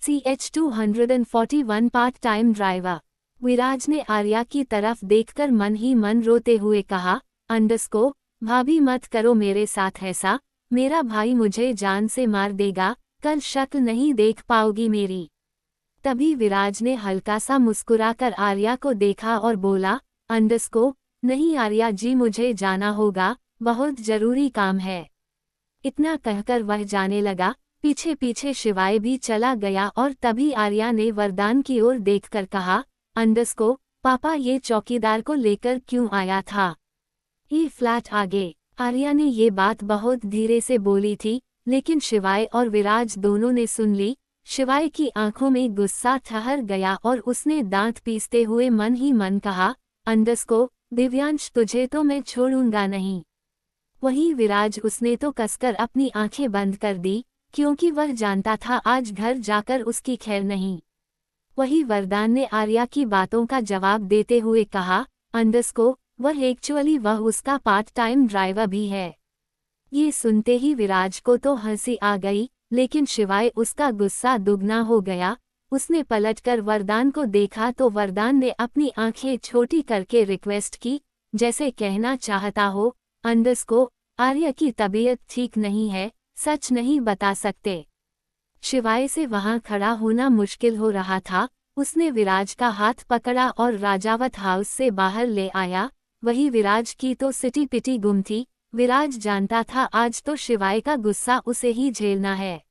CH241 part time driver. विराज ने आर्या की तरफ देखकर मन ही मन रोते हुए कहा, भाभी मत करो मेरे साथ ऐसा, मेरा भाई मुझे जान से मार देगा, कल शक्ल नहीं देख पाओगी मेरी। तभी विराज ने हल्का सा मुस्कुराकर आर्या को देखा और बोला, नहीं आर्या जी मुझे जाना होगा, बहुत जरूरी काम है। इतना कहकर वह जाने लगा। पीछे पीछे शिवाय भी चला गया और तभी आर्या ने वरदान की ओर देखकर कहा, पापा ये चौकीदार को लेकर क्यों आया था? ये फ्लैट आगे। आर्या ने ये बात बहुत धीरे से बोली थी, लेकिन शिवाय और विराज दोनों ने सुन ली। शिवाय की आंखों में गुस्सा ठहर गया और उसने दांत पीसते हुए मन ही मन कहा, दिव्यांश तुझे तो मैं छोड़ूंगा नहीं। वहीं विराज उसने तो कसकर अपनी आंखें बंद कर दी, क्योंकि वह जानता था आज घर जाकर उसकी खैर नहीं। वही वरदान ने आर्या की बातों का जवाब देते हुए कहा, वह उसका पार्ट टाइम ड्राइवर भी है। ये सुनते ही विराज को तो हंसी आ गई, लेकिन शिवाय उसका गुस्सा दुगना हो गया। उसने पलटकर वरदान को देखा तो वरदान ने अपनी आंखें छोटी करके रिक्वेस्ट की, जैसे कहना चाहता हो, आर्या की तबीयत ठीक नहीं है, सच नहीं बता सकते। शिवाय से वहां खड़ा होना मुश्किल हो रहा था। उसने विराज का हाथ पकड़ा और राजावत हाउस से बाहर ले आया। वही विराज की तो सिटी पिटी गुम थी। विराज जानता था आज तो शिवाय का गुस्सा उसे ही झेलना है।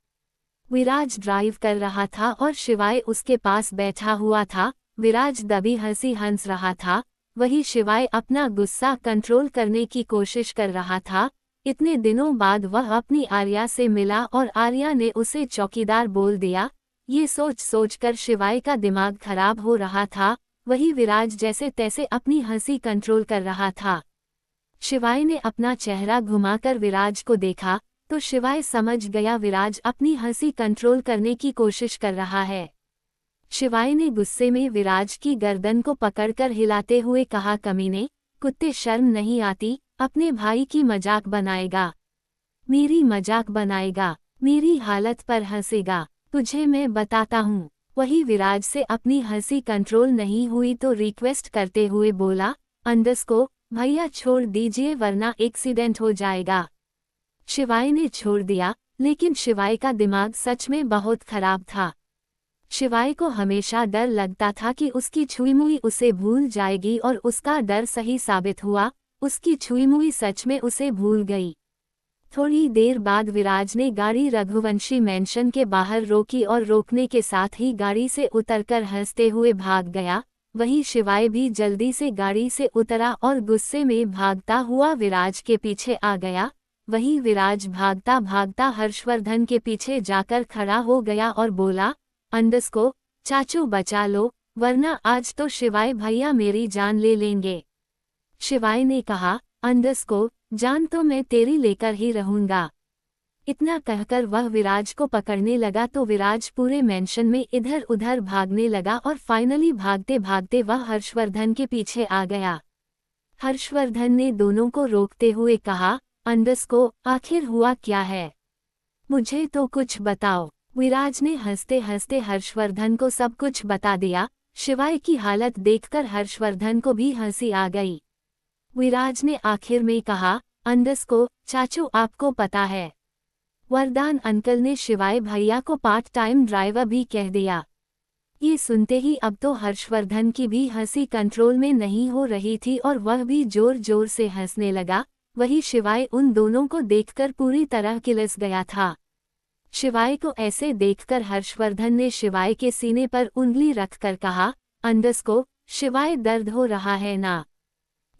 विराज ड्राइव कर रहा था और शिवाय उसके पास बैठा हुआ था। विराज दबी हंसी हंस रहा था, वही शिवाय अपना गुस्सा कंट्रोल करने की कोशिश कर रहा था। इतने दिनों बाद वह अपनी आर्या से मिला और आर्या ने उसे चौकीदार बोल दिया। ये सोच सोचकर शिवाय का दिमाग खराब हो रहा था। वही विराज जैसे तैसे अपनी हंसी कंट्रोल कर रहा था। शिवाय ने अपना चेहरा घुमाकर विराज को देखा तो शिवाय समझ गया विराज अपनी हंसी कंट्रोल करने की कोशिश कर रहा है। शिवाय ने गुस्से में विराज की गर्दन को पकड़कर हिलाते हुए कहा, कमीने, कुत्ते शर्म नहीं आती, अपने भाई की मजाक बनाएगा, मेरी मजाक बनाएगा, मेरी हालत पर हंसेगा, तुझे मैं बताता हूँ। वही विराज से अपनी हंसी कंट्रोल नहीं हुई तो रिक्वेस्ट करते हुए बोला, भैया छोड़ दीजिए वरना एक्सीडेंट हो जाएगा। शिवाय ने छोड़ दिया, लेकिन शिवाय का दिमाग सच में बहुत खराब था। शिवाय को हमेशा डर लगता था कि उसकी छुई मुई उसे भूल जाएगी और उसका डर सही साबित हुआ। उसकी छुई मुई सच में उसे भूल गई। थोड़ी देर बाद विराज ने गाड़ी रघुवंशी मैंशन के बाहर रोकी और रोकने के साथ ही गाड़ी से उतरकर हंसते हुए भाग गया। वही शिवाय भी जल्दी से गाड़ी से उतरा और गुस्से में भागता हुआ विराज के पीछे आ गया। वही विराज भागता भागता हर्षवर्धन के पीछे जाकर खड़ा हो गया और बोला, चाचू बचा लो, वरना आज तो शिवाय भैया मेरी जान ले लेंगे। शिवाय ने कहा, जान तो मैं तेरी लेकर ही रहूंगा। इतना कहकर वह विराज को पकड़ने लगा तो विराज पूरे मेंशन में इधर उधर भागने लगा और फाइनली भागते भागते वह हर्षवर्धन के पीछे आ गया। हर्षवर्धन ने दोनों को रोकते हुए कहा, आखिर हुआ क्या है? मुझे तो कुछ बताओ। विराज ने हंसते हंसते हर्षवर्धन को सब कुछ बता दिया। शिवाय की हालत देखकर हर्षवर्धन को भी हंसी आ गई। विराज ने आखिर में कहा, चाचू आपको पता है, वरदान अंकल ने शिवाय भैया को पार्ट टाइम ड्राइवर भी कह दिया। ये सुनते ही अब तो हर्षवर्धन की भी हंसी कंट्रोल में नहीं हो रही थी और वह भी जोर जोर से हंसने लगा। वही शिवाय उन दोनों को देखकर पूरी तरह किलस गया था। शिवाय को ऐसे देखकर हर्षवर्धन ने शिवाय के सीने पर उंगली रखकर कहा, शिवाय दर्द हो रहा है ना?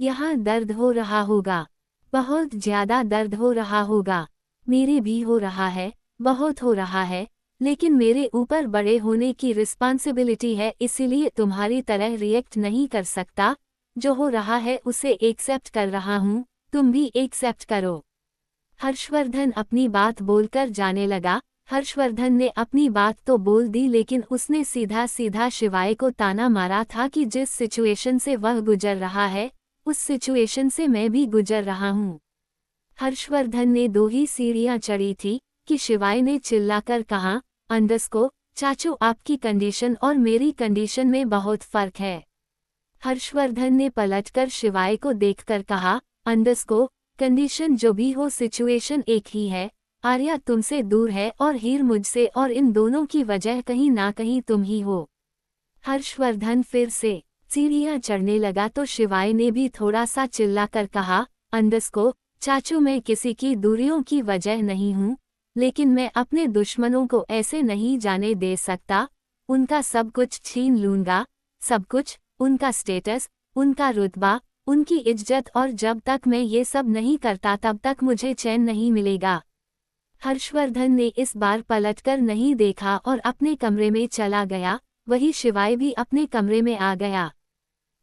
यहाँ दर्द हो रहा होगा, बहुत ज्यादा दर्द हो रहा होगा। मेरे भी हो रहा है, बहुत हो रहा है, लेकिन मेरे ऊपर बड़े होने की रिस्पांसिबिलिटी है, इसीलिए तुम्हारी तरह रिएक्ट नहीं कर सकता। जो हो रहा है उसे एक्सेप्ट कर रहा हूँ, तुम भी एक्सेप्ट करो। हर्षवर्धन अपनी बात बोलकर जाने लगा। हर्षवर्धन ने अपनी बात तो बोल दी, लेकिन उसने सीधा सीधा शिवाय को ताना मारा था कि जिस सिचुएशन से वह गुजर रहा है, उस सिचुएशन से मैं भी गुजर रहा हूँ। हर्षवर्धन ने 2 ही सीढ़ियां चढ़ी थी कि शिवाय ने चिल्लाकर कहा, चाचू आपकी कंडीशन और मेरी कंडीशन में बहुत फर्क है। हर्षवर्धन ने पलटकर शिवाय को देखकर कहा, अंडरस्को, कंडीशन जो भी हो सिचुएशन एक ही है। आर्या तुमसे दूर है और हीर मुझसे, और इन दोनों की वजह कहीं ना कहीं तुम ही हो। हर्षवर्धन फिर से सीढ़ियां चढ़ने लगा तो शिवाय ने भी थोड़ा सा चिल्लाकर कहा, अंडरस्को, चाचू मैं किसी की दूरियों की वजह नहीं हूँ, लेकिन मैं अपने दुश्मनों को ऐसे नहीं जाने दे सकता। उनका सब कुछ छीन लूंगा, सब कुछ, उनका स्टेटस, उनका रुतबा, उनकी इज्जत, और जब तक मैं ये सब नहीं करता तब तक मुझे चैन नहीं मिलेगा। हर्षवर्धन ने इस बार पलटकर नहीं देखा और अपने कमरे में चला गया। वही शिवाय भी अपने कमरे में आ गया।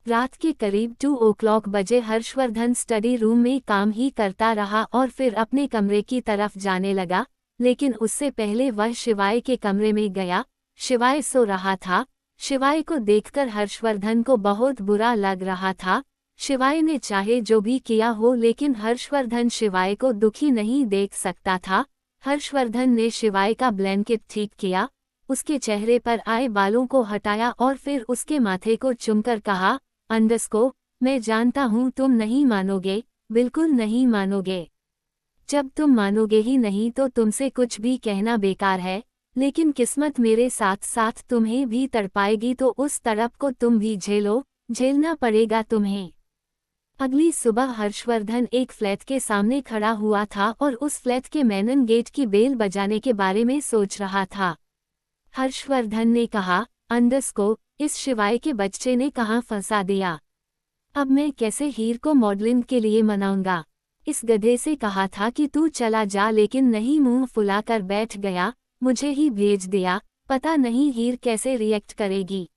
रात के करीब 2 बजे हर्षवर्धन स्टडी रूम में काम ही करता रहा और फिर अपने कमरे की तरफ जाने लगा, लेकिन उससे पहले वह शिवाय के कमरे में गया। शिवाय सो रहा था। शिवाय को देखकर हर्षवर्धन को बहुत बुरा लग रहा था। शिवाय ने चाहे जो भी किया हो, लेकिन हर्षवर्धन शिवाय को दुखी नहीं देख सकता था। हर्षवर्धन ने शिवाय का ब्लैंकेट ठीक किया, उसके चेहरे पर आए बालों को हटाया और फिर उसके माथे को चूमकर कहा, अंडरस्को, मैं जानता हूँ तुम नहीं मानोगे, बिल्कुल नहीं मानोगे। जब तुम मानोगे ही नहीं तो तुमसे कुछ भी कहना बेकार है, लेकिन किस्मत मेरे साथ साथ तुम्हें भी तड़पाएगी तो उस तड़प को तुम भी झेलो, झेलना पड़ेगा तुम्हें। अगली सुबह हर्षवर्धन एक फ्लैट के सामने खड़ा हुआ था और उस फ्लैट के मेन गेट की बेल बजाने के बारे में सोच रहा था। हर्षवर्धन ने कहा, अंडरस्को, इस शिवाय के बच्चे ने कहाँ फंसा दिया। अब मैं कैसे हीर को मॉडलिंग के लिए मनाऊंगा। इस गधे से कहा था कि तू चला जा, लेकिन नहीं, मुंह फुलाकर बैठ गया, मुझे ही भेज दिया। पता नहीं हीर कैसे रिएक्ट करेगी।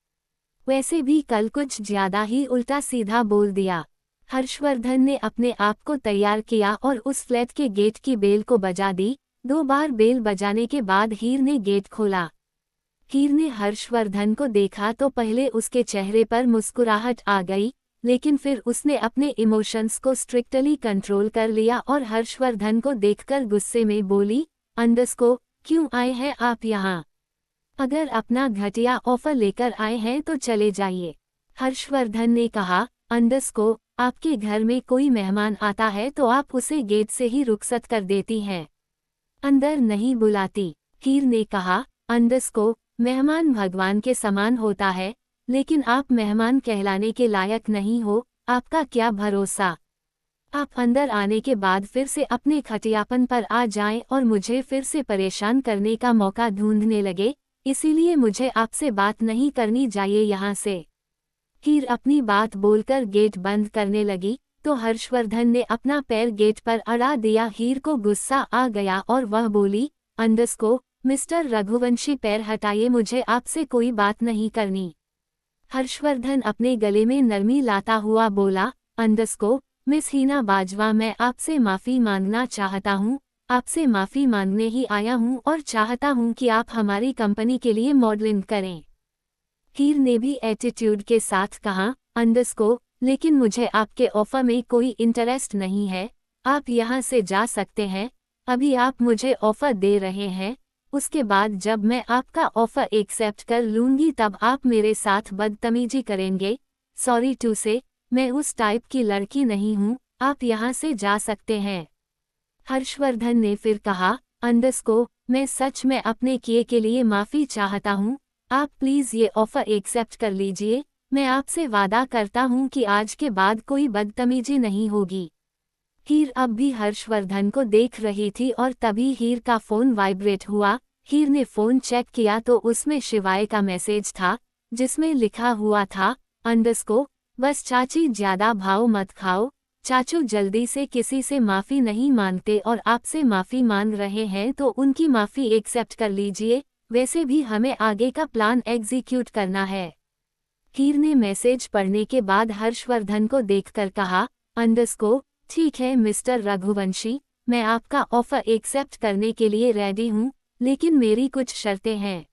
वैसे भी कल कुछ ज्यादा ही उल्टा सीधा बोल दिया। हर्षवर्धन ने अपने आप को तैयार किया और उस फ्लैट के गेट की बेल को बजा दी। 2 बार बेल बजाने के बाद हीर ने गेट खोला। हीर ने हर्षवर्धन को देखा तो पहले उसके चेहरे पर मुस्कुराहट आ गई, लेकिन फिर उसने अपने इमोशंस को स्ट्रिक्टली कंट्रोल कर लिया और हर्षवर्धन को देखकर गुस्से में बोली, अंडरस्को, क्यों आए हैं आप यहाँ? अगर अपना घटिया ऑफर लेकर आए हैं तो चले जाइए। हर्षवर्धन ने कहा, अंडरस्को, आपके घर में कोई मेहमान आता है तो आप उसे गेट से ही रुखसत कर देती हैं, अंदर नहीं बुलाती। हीर ने कहा, अंडरस्को, मेहमान भगवान के समान होता है, लेकिन आप मेहमान कहलाने के लायक नहीं हो। आपका क्या भरोसा। आप अंदर आने के बाद फिर से अपने खटियापन पर आ जाएं और मुझे फिर से परेशान करने का मौका ढूंढने लगे, इसीलिए मुझे आपसे बात नहीं करनी चाहिए यहाँ से। हीर अपनी बात बोलकर गेट बंद करने लगी तो हर्षवर्धन ने अपना पैर गेट पर अड़ा दिया। हीर को गुस्सा आ गया और वह बोली, अंडरस्को, मिस्टर रघुवंशी पैर हटाइए, मुझे आपसे कोई बात नहीं करनी। हर्षवर्धन अपने गले में नरमी लाता हुआ बोला, अंडरस्को, मिस हीना बाजवा, मैं आपसे माफ़ी मांगना चाहता हूँ। आपसे माफ़ी मांगने ही आया हूँ और चाहता हूँ कि आप हमारी कंपनी के लिए मॉडलिंग करें। हीर ने भी एटीट्यूड के साथ कहा, अंडरस्को, लेकिन मुझे आपके ऑफर में कोई इंटरेस्ट नहीं है। आप यहाँ से जा सकते हैं। अभी आप मुझे ऑफर दे रहे हैं, उसके बाद जब मैं आपका ऑफर एक्सेप्ट कर लूँगी तब आप मेरे साथ बदतमीजी करेंगे। सॉरी टू से, मैं उस टाइप की लड़की नहीं हूँ। आप यहाँ से जा सकते हैं। हर्षवर्धन ने फिर कहा, अंडरस्को, मैं सच में अपने किए के लिए माफ़ी चाहता हूँ। आप प्लीज़ ये ऑफर एक्सेप्ट कर लीजिए। मैं आपसे वादा करता हूँ कि आज के बाद कोई बदतमीजी नहीं होगी। हीर अब भी हर्षवर्धन को देख रही थी और तभी हीर का फ़ोन वाइब्रेट हुआ। हीर ने फ़ोन चेक किया तो उसमें शिवाय का मैसेज था, जिसमें लिखा हुआ था, अंडरस्को, बस चाची ज़्यादा भाव मत खाओ। चाचू जल्दी से किसी से माफ़ी नहीं मांगते और आपसे माफ़ी मांग रहे हैं तो उनकी माफ़ी एक्सेप्ट कर लीजिए। वैसे भी हमें आगे का प्लान एग्जीक्यूट करना है। हीर ने मैसेज पढ़ने के बाद हर्षवर्धन को देखकर कहा, अंडरस्को, ठीक है मिस्टर रघुवंशी, मैं आपका ऑफर एक्सेप्ट करने के लिए रेडी हूँ, लेकिन मेरी कुछ शर्तें हैं।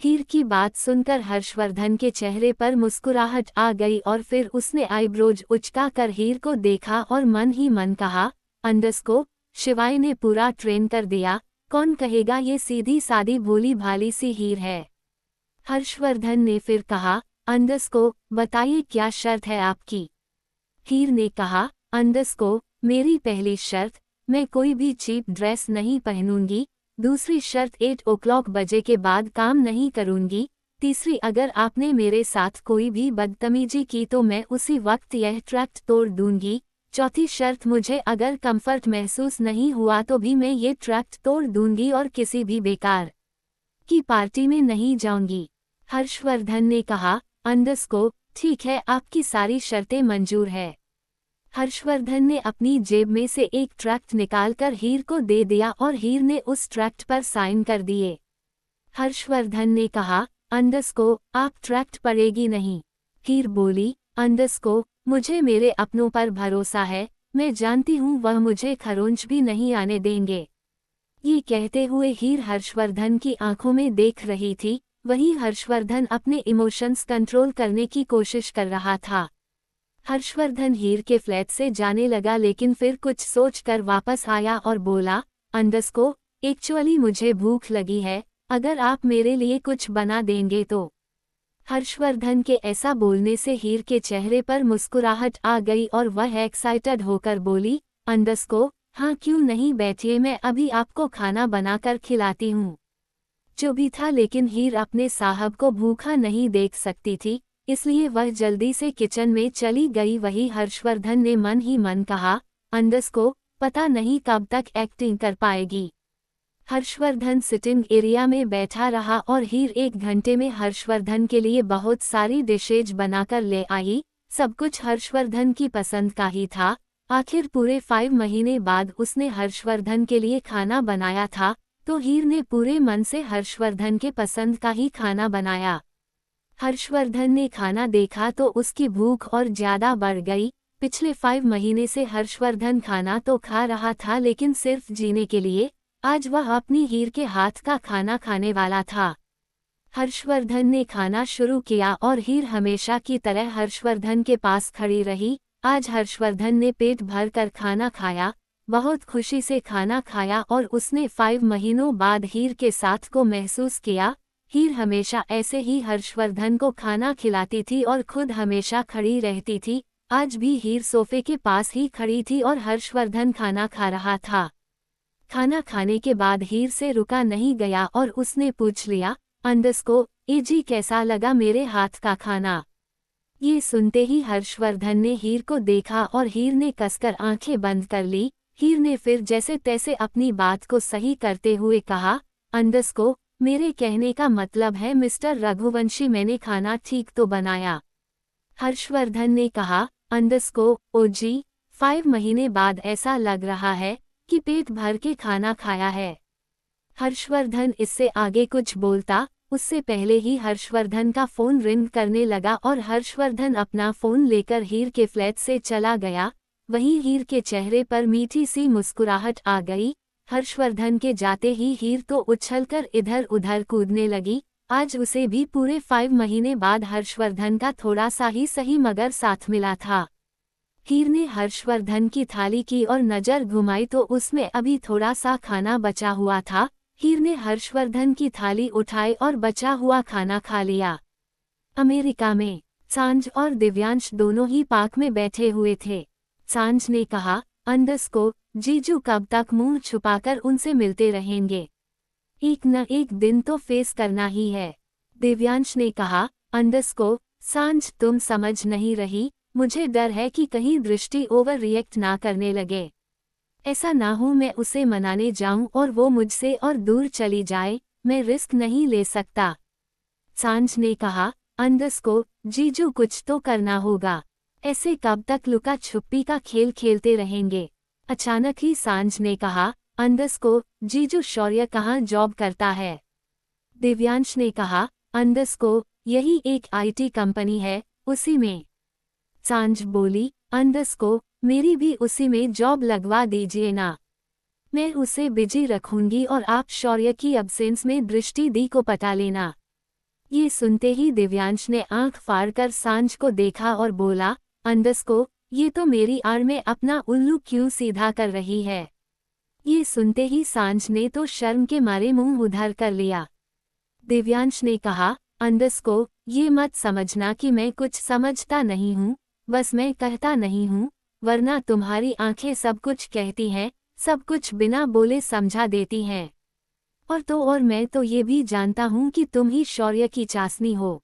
हीर की बात सुनकर हर्षवर्धन के चेहरे पर मुस्कुराहट आ गई और फिर उसने आईब्रोज उचकाकर हीर को देखा और मन ही मन कहा, अंडरस्को, शिवाय ने पूरा ट्रेन कर दिया, कौन कहेगा ये सीधी सादी भोली भाली सी हीर है। हर्षवर्धन ने फिर कहा, अंडरस्को, बताइए क्या शर्त है आपकी। हीर ने कहा, अंडरस्को, मेरी पहली शर्त, मैं कोई भी चीप ड्रेस नहीं पहनूंगी। दूसरी शर्त 8 o'clock बजे के बाद काम नहीं करूंगी। तीसरी, अगर आपने मेरे साथ कोई भी बदतमीजी की तो मैं उसी वक्त यह ट्रैक्ट तोड़ दूंगी। चौथी शर्त, मुझे अगर कंफर्ट महसूस नहीं हुआ तो भी मैं ये ट्रैक्ट तोड़ दूंगी और किसी भी बेकार की पार्टी में नहीं जाऊंगी। हर्षवर्धन ने कहा, अंडरस्को, ठीक है, आपकी सारी शर्तें मंजूर है। हर्षवर्धन ने अपनी जेब में से एक ट्रैक्ट निकालकर हीर को दे दिया और हीर ने उस ट्रैक्ट पर साइन कर दिए। हर्षवर्धन ने कहा, अंडरस्को, आप ट्रैक्ट पढ़ेगी नहीं। हीर बोली, अंडरस्को, मुझे मेरे अपनों पर भरोसा है, मैं जानती हूँ वह मुझे खरोंच भी नहीं आने देंगे। ये कहते हुए हीर हर्षवर्धन की आंखों में देख रही थी, वहीं हर्षवर्धन अपने इमोशंस कंट्रोल करने की कोशिश कर रहा था। हर्षवर्धन हीर के फ्लैट से जाने लगा लेकिन फिर कुछ सोचकर वापस आया और बोला, अंडरस्को, एक्चुअली मुझे भूख लगी है, अगर आप मेरे लिए कुछ बना देंगे तो। हर्षवर्धन के ऐसा बोलने से हीर के चेहरे पर मुस्कुराहट आ गई और वह एक्साइटेड होकर बोली, अंडरस्को, हाँ क्यों नहीं, बैठिए, मैं अभी आपको खाना बनाकर खिलाती हूँ। जो भी था, लेकिन हीर अपने साहब को भूखा नहीं देख सकती थी, इसलिए वह जल्दी से किचन में चली गई। वही हर्षवर्धन ने मन ही मन कहा, अंडरस्को, पता नहीं कब तक एक्टिंग कर पाएगी। हर्षवर्धन सिटिंग एरिया में बैठा रहा और हीर 1 घंटे में हर्षवर्धन के लिए बहुत सारी डिशेज बनाकर ले आई। सब कुछ हर्षवर्धन की पसंद का ही था। आखिर पूरे 5 महीने बाद उसने हर्षवर्धन के लिए खाना बनाया था, तो हीर ने पूरे मन से हर्षवर्धन के पसंद का ही खाना बनाया। हर्षवर्धन ने खाना देखा तो उसकी भूख और ज्यादा बढ़ गई। पिछले 5 महीने से हर्षवर्धन खाना तो खा रहा था लेकिन सिर्फ जीने के लिए। आज वह अपनी हीर के हाथ का खाना खाने वाला था। हर्षवर्धन ने खाना शुरू किया और हीर हमेशा की तरह हर्षवर्धन के पास खड़ी रही। आज हर्षवर्धन ने पेट भर कर खाना खाया, बहुत खुशी से खाना खाया और उसने 5 महीनों बाद हीर के साथ को महसूस किया। हीर हमेशा ऐसे ही हर्षवर्धन को खाना खिलाती थी और खुद हमेशा खड़ी रहती थी। आज भी हीर सोफे के पास ही खड़ी थी और हर्षवर्धन खाना खा रहा था। खाना खाने के बाद हीर से रुका नहीं गया और उसने पूछ लिया, अंडरस्को, ए जी, कैसा लगा मेरे हाथ का खाना। ये सुनते ही हर्षवर्धन ने हीर को देखा और हीर ने कसकर आंखें बंद कर ली। हीर ने फिर जैसे तैसे अपनी बात को सही करते हुए कहा, अंडरस्को, मेरे कहने का मतलब है मिस्टर रघुवंशी, मैंने खाना ठीक तो बनाया। हर्षवर्धन ने कहा, अंडरस्को, ओ जी, 5 महीने बाद ऐसा लग रहा है कि पेट भर के खाना खाया है। हर्षवर्धन इससे आगे कुछ बोलता, उससे पहले ही हर्षवर्धन का फोन रिंग करने लगा और हर्षवर्धन अपना फोन लेकर हीर के फ्लैट से चला गया। वहीं हीर के चेहरे पर मीठी सी मुस्कुराहट आ गई। हर्षवर्धन के जाते ही हीर तो उछलकर इधर उधर कूदने लगी। आज उसे भी पूरे 5 महीने बाद हर्षवर्धन का थोड़ा सा ही सही मगर साथ मिला था। हीर ने हर्षवर्धन की थाली की और नजर घुमाई तो उसमें अभी थोड़ा सा खाना बचा हुआ था। हीर ने हर्षवर्धन की थाली उठाई और बचा हुआ खाना खा लिया। अमेरिका में सांझ और दिव्यांश दोनों ही पार्क में बैठे हुए थे। सांझ ने कहा, अंडरस्को, जीजू कब तक मुंह छुपाकर उनसे मिलते रहेंगे, एक न एक दिन तो फेस करना ही है। दिव्यांश ने कहा, अंडरस्को, सांझ, तुम समझ नहीं रही, मुझे डर है कि कहीं दृष्टि ओवर रिएक्ट ना करने लगे। ऐसा ना हो मैं उसे मनाने जाऊं और वो मुझसे और दूर चली जाए, मैं रिस्क नहीं ले सकता। सांझ ने कहा, अंडरस्को, जीजू कुछ तो करना होगा, ऐसे कब तक लुका छुपी का खेल खेलते रहेंगे। अचानक ही सांझ ने कहा, अंडरस्को, जीजू शौर्य कहाँ जॉब करता है। दिव्यांश ने कहा, अंडरस्को, यही एक IT कंपनी है, उसी में। सांझ बोली, अंडरस्को, मेरी भी उसी में जॉब लगवा दीजिए ना, मैं उसे बिजी रखूंगी और आप शौर्य की अब्सेंस में दृष्टि दी को पटा लेना। ये सुनते ही दिव्यांश ने आंख फाड़कर सांझ को देखा और बोला, अंडरस्को, ये तो मेरी आड़ में अपना उल्लू क्यों सीधा कर रही है। ये सुनते ही सांझ ने तो शर्म के मारे मुंह उधर कर लिया। दिव्यांश ने कहा, अंडरस्को, ये मत समझना कि मैं कुछ समझता नहीं हूँ, बस मैं कहता नहीं हूँ, वरना तुम्हारी आंखें सब कुछ कहती हैं, सब कुछ बिना बोले समझा देती हैं। और मैं तो ये भी जानता हूँ कि तुम ही शौर्य की चाशनी हो।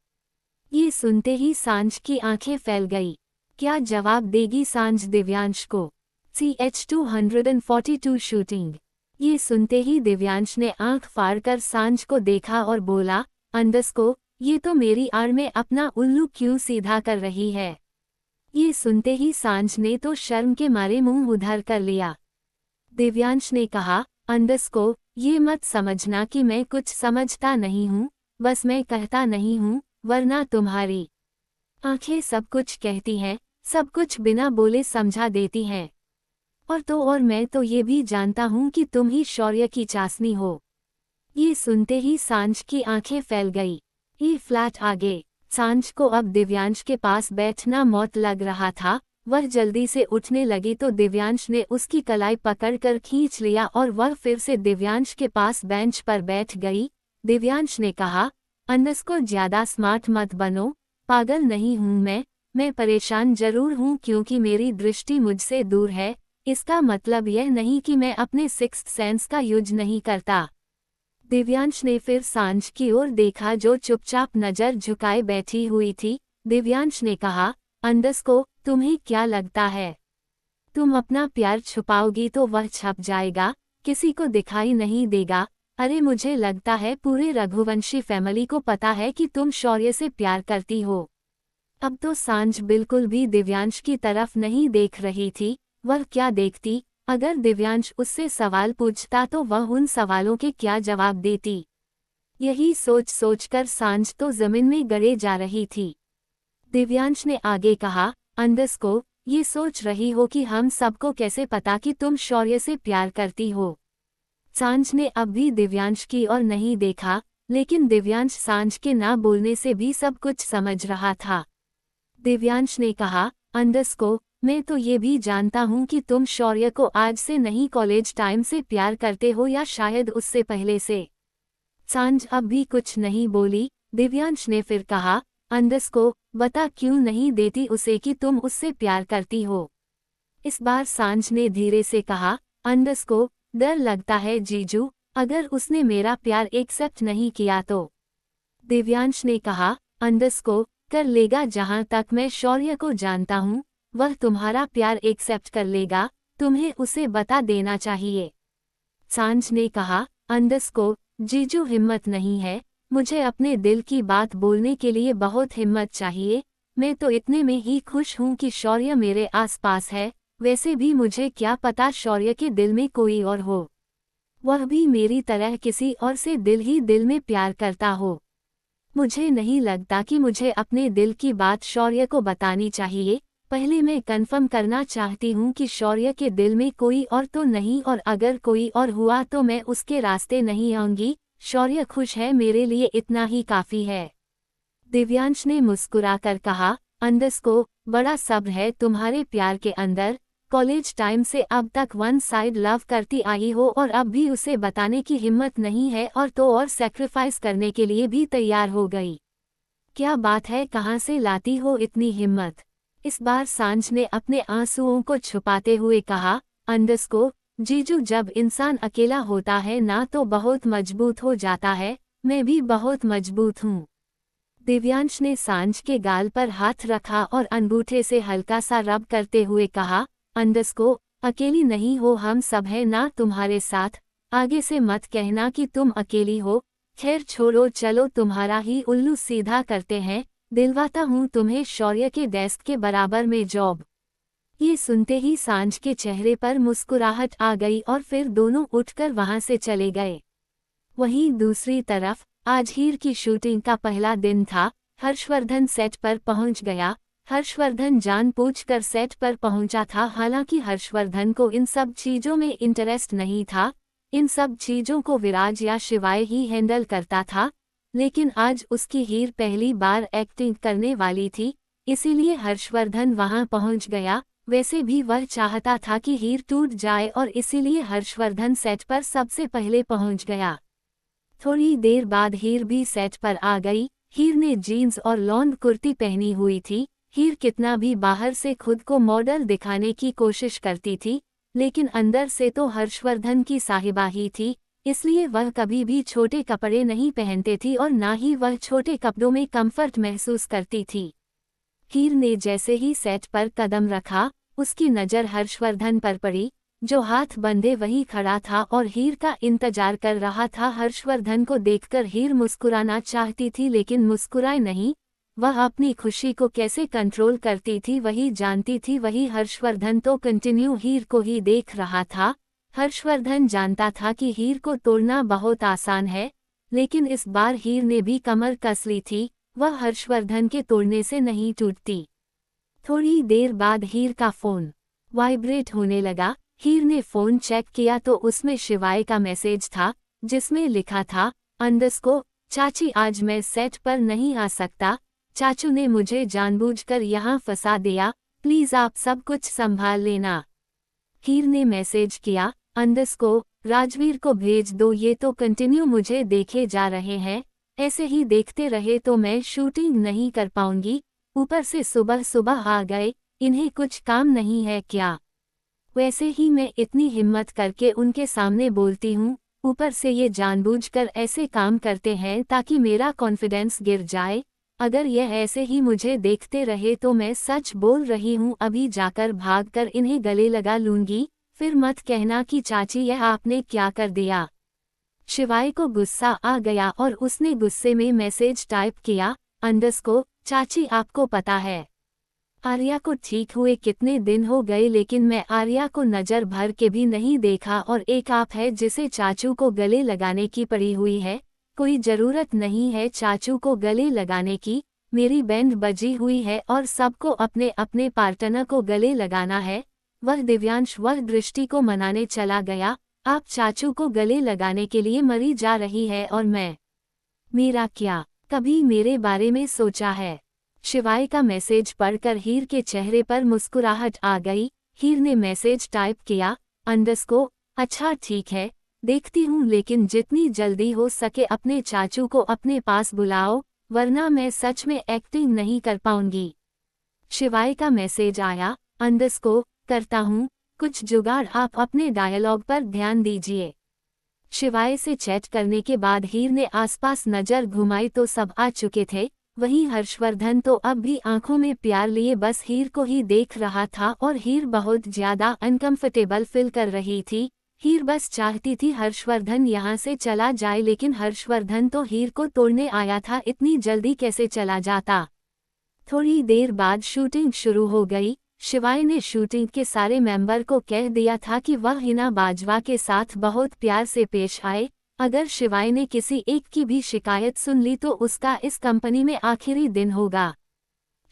ये सुनते ही सांझ की आंखें फैल गई। क्या जवाब देगी सांझ दिव्यांश को? CH-242 shooting. ये सुनते ही दिव्यांश ने आंख फाड़कर सांझ को देखा और बोला, अंडरस्को, ये तो मेरी आड़ में अपना उल्लू क्यों सीधा कर रही है? ये सुनते ही सांझ ने तो शर्म के मारे मुंह उधर कर लिया। दिव्यांश ने कहा, अंडरस्को, ये मत समझना कि मैं कुछ समझता नहीं हूँ, बस मैं कहता नहीं हूँ, वरना तुम्हारी आंखें सब कुछ कहती हैं, सब कुछ बिना बोले समझा देती हैं। और मैं तो ये भी जानता हूँ कि तुम ही शौर्य की चाशनी हो। ये सुनते ही सांझ की आंखें फैल गई। ये फ्लैट आगे। सांझ को अब दिव्यांश के पास बैठना मौत लग रहा था। वह जल्दी से उठने लगी तो दिव्यांश ने उसकी कलाई पकड़कर खींच लिया और वह फिर से दिव्यांश के पास बेंच पर बैठ गई। दिव्यांश ने कहा, अंडरस्को, ज्यादा स्मार्ट मत बनो, पागल नहीं हूँ मैं परेशान जरूर हूँ क्योंकि मेरी दृष्टि मुझसे दूर है। इसका मतलब यह नहीं कि मैं अपने सिक्स्थ सेंस का यूज नहीं करता। दिव्यांश ने फिर सांझ की ओर देखा जो चुपचाप नजर झुकाए बैठी हुई थी। दिव्यांश ने कहा, अंडरस्को, तुम्हें क्या लगता है तुम अपना प्यार छुपाओगी तो वह छप जाएगा, किसी को दिखाई नहीं देगा? अरे मुझे लगता है पूरे रघुवंशी फैमिली को पता है कि तुम शौर्य से प्यार करती हो। अब तो सांझ बिल्कुल भी दिव्यांश की तरफ नहीं देख रही थी। वह क्या देखती? अगर दिव्यांश उससे सवाल पूछता तो वह उन सवालों के क्या जवाब देती? यही सोच सोचकर सांझ तो जमीन में गड़े जा रही थी। दिव्यांश ने आगे कहा, अंडरस्को, ये सोच रही हो कि हम सबको कैसे पता कि तुम शौर्य से प्यार करती हो? सांझ ने अब भी दिव्यांश की ओर नहीं देखा, लेकिन दिव्यांश सांझ के ना बोलने से भी सब कुछ समझ रहा था। दिव्यांश ने कहा, अंडरस्को, मैं तो ये भी जानता हूँ कि तुम शौर्य को आज से नहीं कॉलेज टाइम से प्यार करते हो या शायद उससे पहले से। सांझ अब भी कुछ नहीं बोली। दिव्यांश ने फिर कहा, अंडरस्को, बता क्यों नहीं देती उसे कि तुम उससे प्यार करती हो? इस बार सांझ ने धीरे से कहा, अंडरस्को, डर लगता है जीजू, अगर उसने मेरा प्यार एक्सेप्ट नहीं किया तो? दिव्यांश ने कहा, अंडरस्को, कर लेगा। जहां तक मैं शौर्य को जानता हूँ, वह तुम्हारा प्यार एक्सेप्ट कर लेगा, तुम्हें उसे बता देना चाहिए। सांझ ने कहा, अंडरस्को, जीजू हिम्मत नहीं है, मुझे अपने दिल की बात बोलने के लिए बहुत हिम्मत चाहिए। मैं तो इतने में ही खुश हूँ कि शौर्य मेरे आसपास है, वैसे भी मुझे क्या पता शौर्य के दिल में कोई और हो, वह भी मेरी तरह किसी और से दिल ही दिल में प्यार करता हो। मुझे नहीं लगता कि मुझे अपने दिल की बात शौर्य को बतानी चाहिए। पहले मैं कन्फर्म करना चाहती हूँ कि शौर्य के दिल में कोई और तो नहीं, और अगर कोई और हुआ तो मैं उसके रास्ते नहीं आऊंगी। शौर्य खुश है, मेरे लिए इतना ही काफी है। दिव्यांश ने मुस्कुराकर कहा, अंडरस्को, बड़ा सब्र है तुम्हारे प्यार के अंदर। कॉलेज टाइम से अब तक वन साइड लव करती आई हो और अब भी उसे बताने की हिम्मत नहीं है, और सैक्रिफाइस करने के लिए भी तैयार हो गई। क्या बात है, कहाँ से लाती हो इतनी हिम्मत? इस बार सांझ ने अपने आंसुओं को छुपाते हुए कहा, अंडरस्को, जीजू, जब इंसान अकेला होता है ना तो बहुत मजबूत हो जाता है। मैं भी बहुत मजबूत हूँ। दिव्यांश ने सांझ के गाल पर हाथ रखा और अंगूठे से हल्का सा रब करते हुए कहा, अंडरस्को, अकेली नहीं हो, हम सब हैं ना तुम्हारे साथ। आगे से मत कहना कि तुम अकेली हो। खैर छोड़ो, चलो तुम्हारा ही उल्लू सीधा करते हैं। दिलवाता हूँ तुम्हें शौर्य के डेस्क के बराबर में जॉब। ये सुनते ही सांझ के चेहरे पर मुस्कुराहट आ गई और फिर दोनों उठकर वहां से चले गए। वहीं दूसरी तरफ आज हीर की शूटिंग का पहला दिन था। हर्षवर्धन सेट पर पहुंच गया। हर्षवर्धन जानबूझकर सेट पर पहुंचा था, हालांकि हर्षवर्धन को इन सब चीजों में इंटरेस्ट नहीं था। इन सब चीजों को विराज या शिवाय ही हैंडल करता था, लेकिन आज उसकी हीर पहली बार एक्टिंग करने वाली थी, इसीलिए हर्षवर्धन वहां पहुंच गया। वैसे भी वह चाहता था कि हीर टूट जाए और इसीलिए हर्षवर्धन सेट पर सबसे पहले पहुंच गया। थोड़ी देर बाद हीर भी सेट पर आ गई। हीर ने जीन्स और लॉन्ग कुर्ती पहनी हुई थी। हीर कितना भी बाहर से खुद को मॉडल दिखाने की कोशिश करती थी, लेकिन अंदर से तो हर्षवर्धन की साहिबा ही थी, इसलिए वह कभी भी छोटे कपड़े नहीं पहनते थी और ना ही वह छोटे कपड़ों में कंफर्ट महसूस करती थी। हीर ने जैसे ही सेट पर कदम रखा, उसकी नज़र हर्षवर्धन पर पड़ी, जो हाथ बंधे वही खड़ा था और हीर का इंतजार कर रहा था। हर्षवर्धन को देखकर हीर मुस्कुराना चाहती थी लेकिन मुस्कुराए नहीं। वह अपनी खुशी को कैसे कंट्रोल करती थी वही जानती थी। वही हर्षवर्धन तो कंटिन्यू हीर को ही देख रहा था। हर्षवर्धन जानता था कि हीर को तोड़ना बहुत आसान है, लेकिन इस बार हीर ने भी कमर कस ली थी। वह हर्षवर्धन के तोड़ने से नहीं टूटती। थोड़ी देर बाद हीर का फोन वाइब्रेट होने लगा। हीर ने फोन चेक किया तो उसमें शिवाय का मैसेज था, जिसमें लिखा था, अंडरस्को चाची आज मैं सेट पर नहीं आ सकता। चाचू ने मुझे जानबूझकर यहाँ फंसा दिया, प्लीज आप सब कुछ संभाल लेना। हीर ने मैसेज किया, अंडरस्को राजवीर को भेज दो, ये तो कंटिन्यू मुझे देखे जा रहे हैं, ऐसे ही देखते रहे तो मैं शूटिंग नहीं कर पाऊंगी। ऊपर से सुबह सुबह आ गए, इन्हें कुछ काम नहीं है क्या? वैसे ही मैं इतनी हिम्मत करके उनके सामने बोलती हूँ, ऊपर से ये जानबूझकर ऐसे काम करते हैं ताकि मेरा कॉन्फिडेंस गिर जाए। अगर यह ऐसे ही मुझे देखते रहे तो मैं सच बोल रही हूँ अभी जाकर भागकर इन्हें गले लगा लूंगी, फिर मत कहना कि चाची यह आपने क्या कर दिया। शिवाय को गुस्सा आ गया और उसने गुस्से में मैसेज टाइप किया, अंडरस्को चाची आपको पता है आर्या को ठीक हुए कितने दिन हो गए, लेकिन मैं आर्या को नज़र भर के भी नहीं देखा और एक आप है जिसे चाचू को गले लगाने की पड़ी हुई है। कोई ज़रूरत नहीं है चाचू को गले लगाने की, मेरी बैंड बजी हुई है और सबको अपने अपने पार्टनर को गले लगाना है। वह दिव्यांश वह दृष्टि को मनाने चला गया, आप चाचू को गले लगाने के लिए मरी जा रही है और मैं, मेरा क्या कभी मेरे बारे में सोचा है? शिवाय का मैसेज पढ़कर हीर के चेहरे पर मुस्कुराहट आ गई। हीर ने मैसेज टाइप किया, अंडरस्को अच्छा ठीक है, देखती हूँ, लेकिन जितनी जल्दी हो सके अपने चाचू को अपने पास बुलाओ, वरना मैं सच में एक्टिंग नहीं कर पाऊंगी। शिवाय का मैसेज आया, अंडरस्को करता हूँ कुछ जुगाड़, आप अपने डायलॉग पर ध्यान दीजिए। शिवाय से चैट करने के बाद हीर ने आसपास नज़र घुमाई तो सब आ चुके थे। वहीं हर्षवर्धन तो अब भी आंखों में प्यार लिए बस हीर को ही देख रहा था और हीर बहुत ज्यादा अनकंफर्टेबल फील कर रही थी। हीर बस चाहती थी हर्षवर्धन यहाँ से चला जाए, लेकिन हर्षवर्धन तो हीर को तोड़ने आया था, इतनी जल्दी कैसे चला जाता। थोड़ी देर बाद शूटिंग शुरू हो गई। शिवाय ने शूटिंग के सारे मेंबर को कह दिया था कि वह हिना बाजवा के साथ बहुत प्यार से पेश आए। अगर शिवाय ने किसी एक की भी शिकायत सुन ली तो उसका इस कंपनी में आखिरी दिन होगा।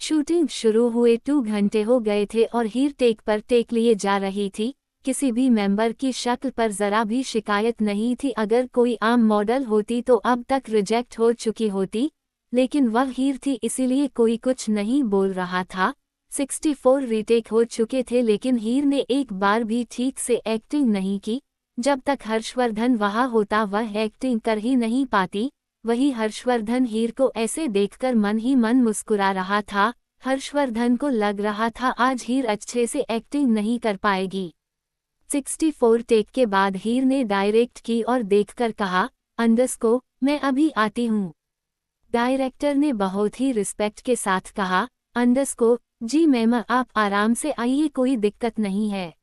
शूटिंग शुरू हुए 2 घंटे हो गए थे और हीर टेक पर टेक लिए जा रही थी। किसी भी मेंबर की शक्ल पर जरा भी शिकायत नहीं थी। अगर कोई आम मॉडल होती तो अब तक रिजेक्ट हो चुकी होती, लेकिन वह हीर थी इसीलिए कोई कुछ नहीं बोल रहा था। 64 रीटेक हो चुके थे लेकिन हीर ने एक बार भी ठीक से एक्टिंग नहीं की। जब तक हर्षवर्धन वहाँ होता वह एक्टिंग कर ही नहीं पाती। वही हर्षवर्धन हीर को ऐसे देखकर मन ही मन मुस्कुरा रहा था। हर्षवर्धन को लग रहा था आज हीर अच्छे से एक्टिंग नहीं कर पाएगी। 64 टेक के बाद हीर ने डायरेक्ट की और देखकर कहा, अंडरस्को मैं अभी आती हूँ। डायरेक्टर ने बहुत ही रिस्पेक्ट के साथ कहा, अंडरस्को जी मैम आप आराम से आइए, कोई दिक्कत नहीं है।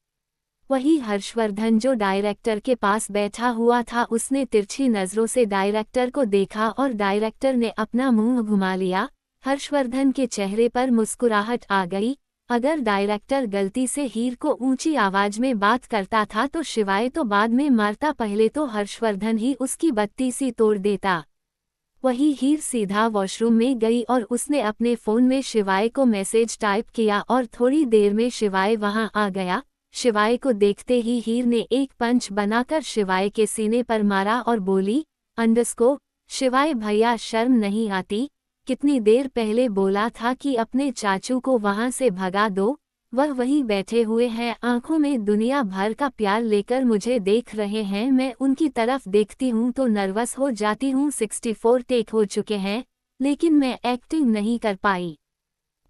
वही हर्षवर्धन जो डायरेक्टर के पास बैठा हुआ था उसने तिरछी नज़रों से डायरेक्टर को देखा और डायरेक्टर ने अपना मुंह घुमा लिया। हर्षवर्धन के चेहरे पर मुस्कुराहट आ गई। अगर डायरेक्टर गलती से हीर को ऊंची आवाज में बात करता था तो शिवाय तो बाद में मारता, पहले तो हर्षवर्धन ही उसकी बत्ती सी तोड़ देता। वही हीर सीधा वॉशरूम में गई और उसने अपने फ़ोन में शिवाय को मैसेज टाइप किया और थोड़ी देर में शिवाय वहां आ गया। शिवाय को देखते ही हीर ने एक पंच बनाकर शिवाय के सीने पर मारा और बोली, अंडरस्को शिवाय भैया शर्म नहीं आती? कितनी देर पहले बोला था कि अपने चाचू को वहां से भगा दो, वह वहीं बैठे हुए हैं, आंखों में दुनिया भर का प्यार लेकर मुझे देख रहे हैं। मैं उनकी तरफ देखती हूँ तो नर्वस हो जाती हूँ। 64 टेक हो चुके हैं, लेकिन मैं एक्टिंग नहीं कर पाई।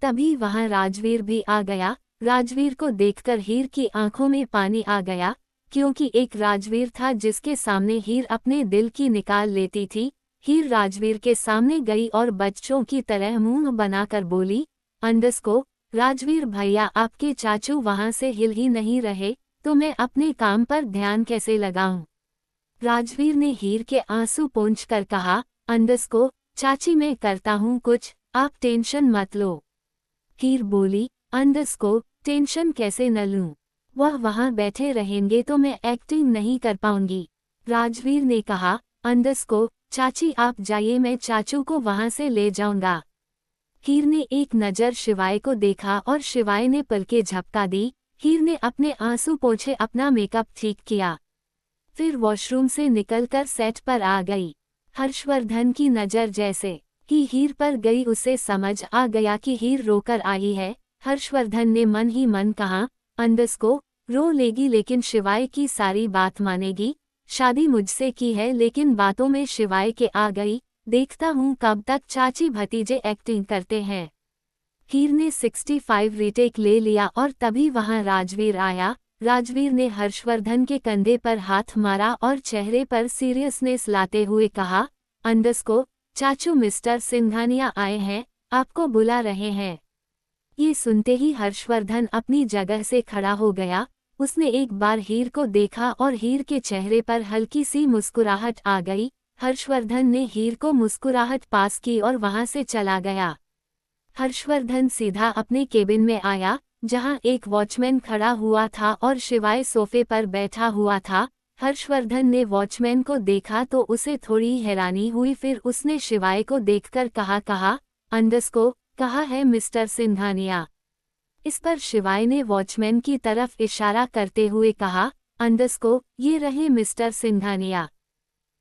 तभी वहां राजवीर भी आ गया। राजवीर को देखकर हीर की आंखों में पानी आ गया, क्योंकि एक राजवीर था जिसके सामने हीर अपने दिल की निकाल लेती थी। हीर राजवीर के सामने गई और बच्चों की तरह मुंह बनाकर बोली, अंडस्को, राजवीर भैया, आपके चाचू वहां से हिल ही नहीं रहे, तो मैं अपने काम पर ध्यान कैसे लगाऊं? राजवीर ने हीर के आंसू पोंछकर कहा, अंडस्को, चाची मैं करता हूँ कुछ, आप टेंशन मत लो। हीर बोली, अंडस्को, टेंशन कैसे न लूं? वह वहां बैठे रहेंगे तो मैं एक्टिंग नहीं कर पाऊंगी। राजवीर ने कहा, अंडस्को, चाची आप जाइए, मैं चाचू को वहां से ले जाऊंगा। हीर ने एक नज़र शिवाय को देखा और शिवाय ने पलकें झपका दी। हीर ने अपने आंसू पोंछे, अपना मेकअप ठीक किया, फिर वॉशरूम से निकलकर सेट पर आ गई। हर्षवर्धन की नज़र जैसे ही हीर पर गई, उसे समझ आ गया कि हीर रोकर आई है। हर्षवर्धन ने मन ही मन कहा, अंडस्को, रो लेगी लेकिन शिवाय की सारी बात मानेगी। शादी मुझसे की है लेकिन बातों में शिवाय के आ गई। देखता हूँ कब तक चाची भतीजे एक्टिंग करते हैं। हीर ने 65 रीटेक ले लिया और तभी वहां राजवीर आया। राजवीर ने हर्षवर्धन के कंधे पर हाथ मारा और चेहरे पर सीरियसनेस लाते हुए कहा, अंडस्को, चाचू मिस्टर सिंघानिया आए हैं, आपको बुला रहे हैं। ये सुनते ही हर्षवर्धन अपनी जगह से खड़ा हो गया। उसने एक बार हीर को देखा और हीर के चेहरे पर हल्की सी मुस्कुराहट आ गई। हर्षवर्धन ने हीर को मुस्कुराहट पास की और वहां से चला गया। हर्षवर्धन सीधा अपने केबिन में आया, जहां एक वॉचमैन खड़ा हुआ था और शिवाय सोफे पर बैठा हुआ था। हर्षवर्धन ने वॉचमैन को देखा तो उसे थोड़ी हैरानी हुई, फिर उसने शिवाय को देखकर कहा, अंडस्को, कहा है मिस्टर सिंघानिया? इस पर शिवाय ने वॉचमैन की तरफ इशारा करते हुए कहा, अंडस्को, ये रहे मिस्टर सिंघानिया।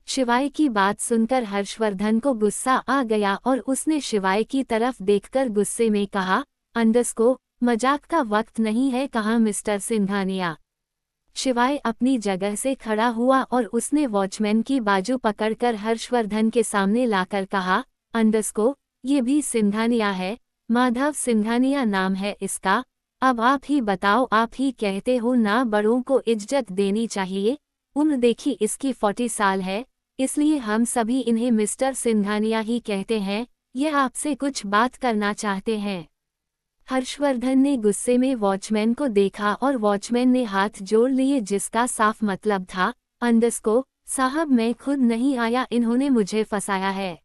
शिवाय की बात सुनकर हर्षवर्धन को गुस्सा आ गया और उसने शिवाय की तरफ देखकर गुस्से में कहा, अंडस्को, मजाक का वक्त नहीं है, कहा मिस्टर सिंघानिया। शिवाय अपनी जगह से खड़ा हुआ और उसने वॉचमैन की बाजू पकड़कर हर्षवर्धन के सामने लाकर कहा, अंडस्को, ये भी सिंघानिया है, माधव सिंघानिया नाम है इसका। अब आप ही बताओ, आप ही कहते हो ना बड़ों को इज्जत देनी चाहिए। उम्र देखी इसकी 40 साल है, इसलिए हम सभी इन्हें मिस्टर सिंघानिया ही कहते हैं। यह आपसे कुछ बात करना चाहते हैं। हर्षवर्धन ने गुस्से में वॉचमैन को देखा और वॉचमैन ने हाथ जोड़ लिए, जिसका साफ मतलब था, अंडस्को, साहब मैं खुद नहीं आया, इन्होंने मुझे फंसाया है।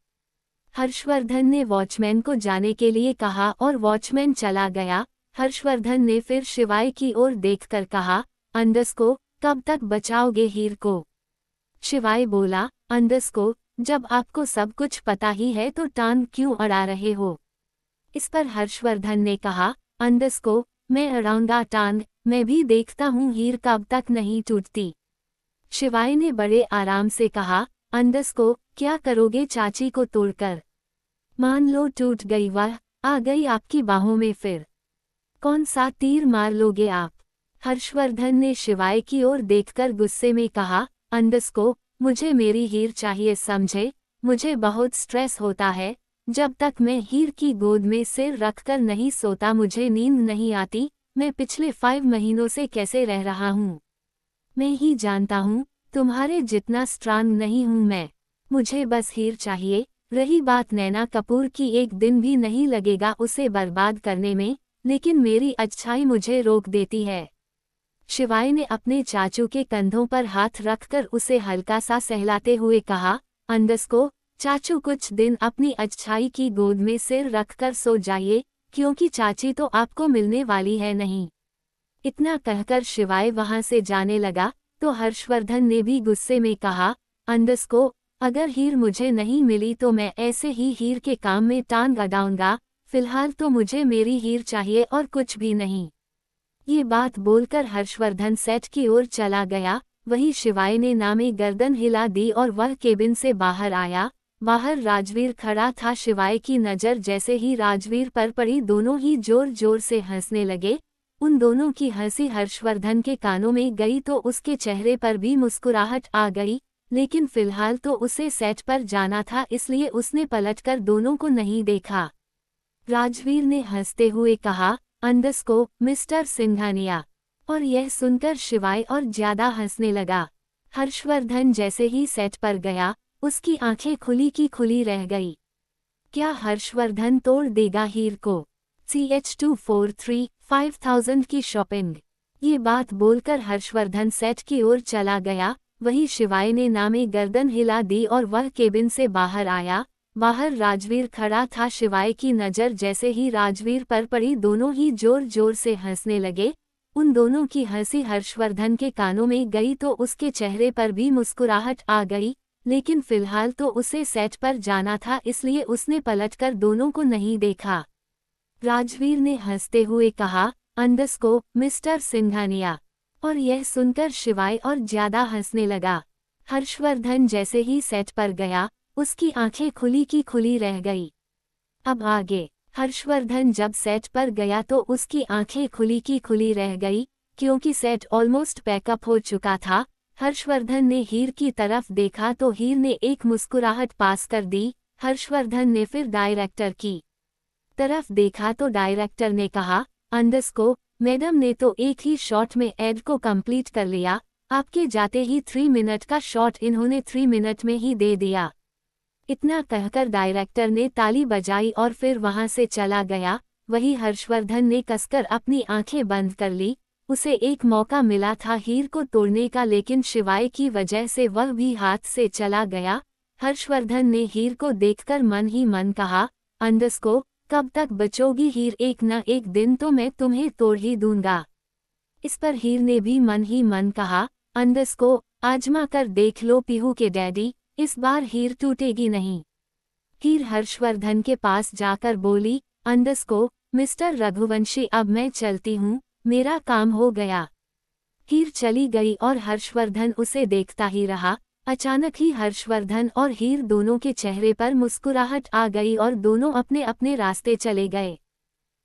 हर्षवर्धन ने वॉचमैन को जाने के लिए कहा और वॉचमैन चला गया। हर्षवर्धन ने फिर शिवाय की ओर देखकर कहा, अंडस्को, कब तक बचाओगे हीर को? शिवाय बोला, अंडस्को, जब आपको सब कुछ पता ही है तो टांग क्यों अड़ा रहे हो? इस पर हर्षवर्धन ने कहा, अंडस्को, मैं अड़ाऊंगा टांग, मैं भी देखता हूँ हीर कब तक नहीं टूटती। शिवाय ने बड़े आराम से कहा, अंडस्को, क्या करोगे चाची को तोड़कर? मान लो टूट गई, वह आ गई आपकी बाहों में, फिर कौन सा तीर मार लोगे आप? हर्षवर्धन ने शिवाय की ओर देखकर गुस्से में कहा, अंडस्को, मुझे मेरी हीर चाहिए, समझे? मुझे बहुत स्ट्रेस होता है, जब तक मैं हीर की गोद में सिर रखकर नहीं सोता मुझे नींद नहीं आती। मैं पिछले 5 महीनों से कैसे रह रहा हूँ मैं ही जानता हूँ, तुम्हारे जितना स्ट्रांग नहीं हूँ मैं। मुझे बस हीर चाहिए। रही बात नैना कपूर की, एक दिन भी नहीं लगेगा उसे बर्बाद करने में, लेकिन मेरी अच्छाई मुझे रोक देती है। शिवाय ने अपने चाचू के कंधों पर हाथ रखकर उसे हल्का सा सहलाते हुए कहा, अंडस्को, चाचू कुछ दिन अपनी अच्छाई की गोद में सिर रखकर सो जाइए, क्योंकि चाची तो आपको मिलने वाली है नहीं। इतना कहकर शिवाय वहां से जाने लगा तो हर्षवर्धन ने भी गुस्से में कहा, अंडस्को, अगर हीर मुझे नहीं मिली तो मैं ऐसे ही हीर के काम में टांग अड़ाऊंगा। फिलहाल तो मुझे मेरी हीर चाहिए और कुछ भी नहीं। ये बात बोलकर हर्षवर्धन सेट की ओर चला गया। वही शिवाय ने नामे गर्दन हिला दी और वह केबिन से बाहर आया। बाहर राजवीर खड़ा था। शिवाय की नज़र जैसे ही राजवीर पर पड़ी, दोनों ही जोर जोर से हंसने लगे। उन दोनों की हंसी हर्षवर्धन के कानों में गई तो उसके चेहरे पर भी मुस्कुराहट आ गई, लेकिन फिलहाल तो उसे सेट पर जाना था इसलिए उसने पलटकर दोनों को नहीं देखा। राजवीर ने हंसते हुए कहा, अंडरस्को मिस्टर सिंघानिया। और यह सुनकर शिवाय और ज्यादा हंसने लगा। हर्षवर्धन जैसे ही सेट पर गया, उसकी आंखें खुली की खुली रह गई। क्या हर्षवर्धन तोड़ देगा हीर को? CH243 5000 की शॉपिंग। ये बात बोलकर हर्षवर्धन सेट की ओर चला गया। वही शिवाय ने नामे गर्दन हिला दी और वह केबिन से बाहर आया। बाहर राजवीर खड़ा था। शिवाय की नज़र जैसे ही राजवीर पर पड़ी, दोनों ही जोर जोर से हंसने लगे। उन दोनों की हंसी हर्षवर्धन के कानों में गई तो उसके चेहरे पर भी मुस्कुराहट आ गई, लेकिन फिलहाल तो उसे सेट पर जाना था इसलिए उसने पलटकर दोनों को नहीं देखा। राजवीर ने हंसते हुए कहा, अंडरस्को मिस्टर सिंघानिया। और यह सुनकर शिवाय और ज्यादा हंसने लगा। हर्षवर्धन जैसे ही सेट पर गया, उसकी आंखें खुली की खुली रह गई। अब आगे। हर्षवर्धन जब सेट पर गया तो उसकी आंखें खुली की खुली रह गई, क्योंकि सेट ऑलमोस्ट पैकअप हो चुका था। हर्षवर्धन ने हीर की तरफ देखा तो हीर ने एक मुस्कुराहट पास कर दी। हर्षवर्धन ने फिर डायरेक्टर की तरफ देखा तो डायरेक्टर ने कहा, अंडरस्को मैडम ने तो एक ही शॉट में एड को कंप्लीट कर लिया। आपके जाते ही 3 मिनट का शॉट इन्होंने 3 मिनट में ही दे दिया। इतना कहकर डायरेक्टर ने ताली बजाई और फिर वहां से चला गया। वही हर्षवर्धन ने कसकर अपनी आंखें बंद कर ली। उसे एक मौका मिला था हीर को तोड़ने का, लेकिन शिवाय की वजह से वह भी हाथ से चला गया। हर्षवर्धन ने हीर को देखकर मन ही मन कहा, अंडरस्को कब तक बचोगी हीर, एक न एक दिन तो मैं तुम्हें तोड़ ही दूंगा। इस पर हीर ने भी मन ही मन कहा, अंडरस्को आजमा कर देख लो पीहू के डैडी, इस बार हीर टूटेगी नहीं। हीर हर्षवर्धन के पास जाकर बोली, अंडरस्को मिस्टर रघुवंशी अब मैं चलती हूँ, मेरा काम हो गया। हीर चली गई और हर्षवर्धन उसे देखता ही रहा। अचानक ही हर्षवर्धन और हीर दोनों के चेहरे पर मुस्कुराहट आ गई और दोनों अपने अपने रास्ते चले गए।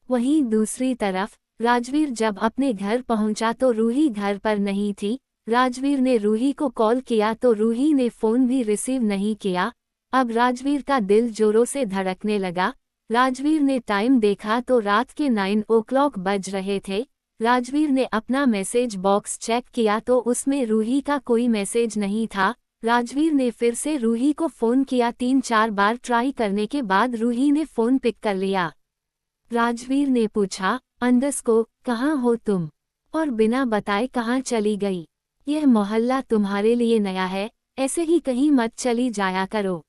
वहीं दूसरी तरफ राजवीर जब अपने घर पहुंचा तो रूही घर पर नहीं थी। राजवीर ने रूही को कॉल किया तो रूही ने फ़ोन भी रिसीव नहीं किया। अब राजवीर का दिल जोरों से धड़कने लगा। राजवीर ने टाइम देखा तो रात के 9 o'clock बज रहे थे। राजवीर ने अपना मैसेज बॉक्स चेक किया तो उसमें रूही का कोई मैसेज नहीं था। राजवीर ने फिर से रूही को फ़ोन किया। 3-4 बार ट्राई करने के बाद रूही ने फ़ोन पिक कर लिया। राजवीर ने पूछा, अंडरस्को कहाँ हो तुम, और बिना बताए कहाँ चली गई? यह मोहल्ला तुम्हारे लिए नया है, ऐसे ही कहीं मत चली जाया करो।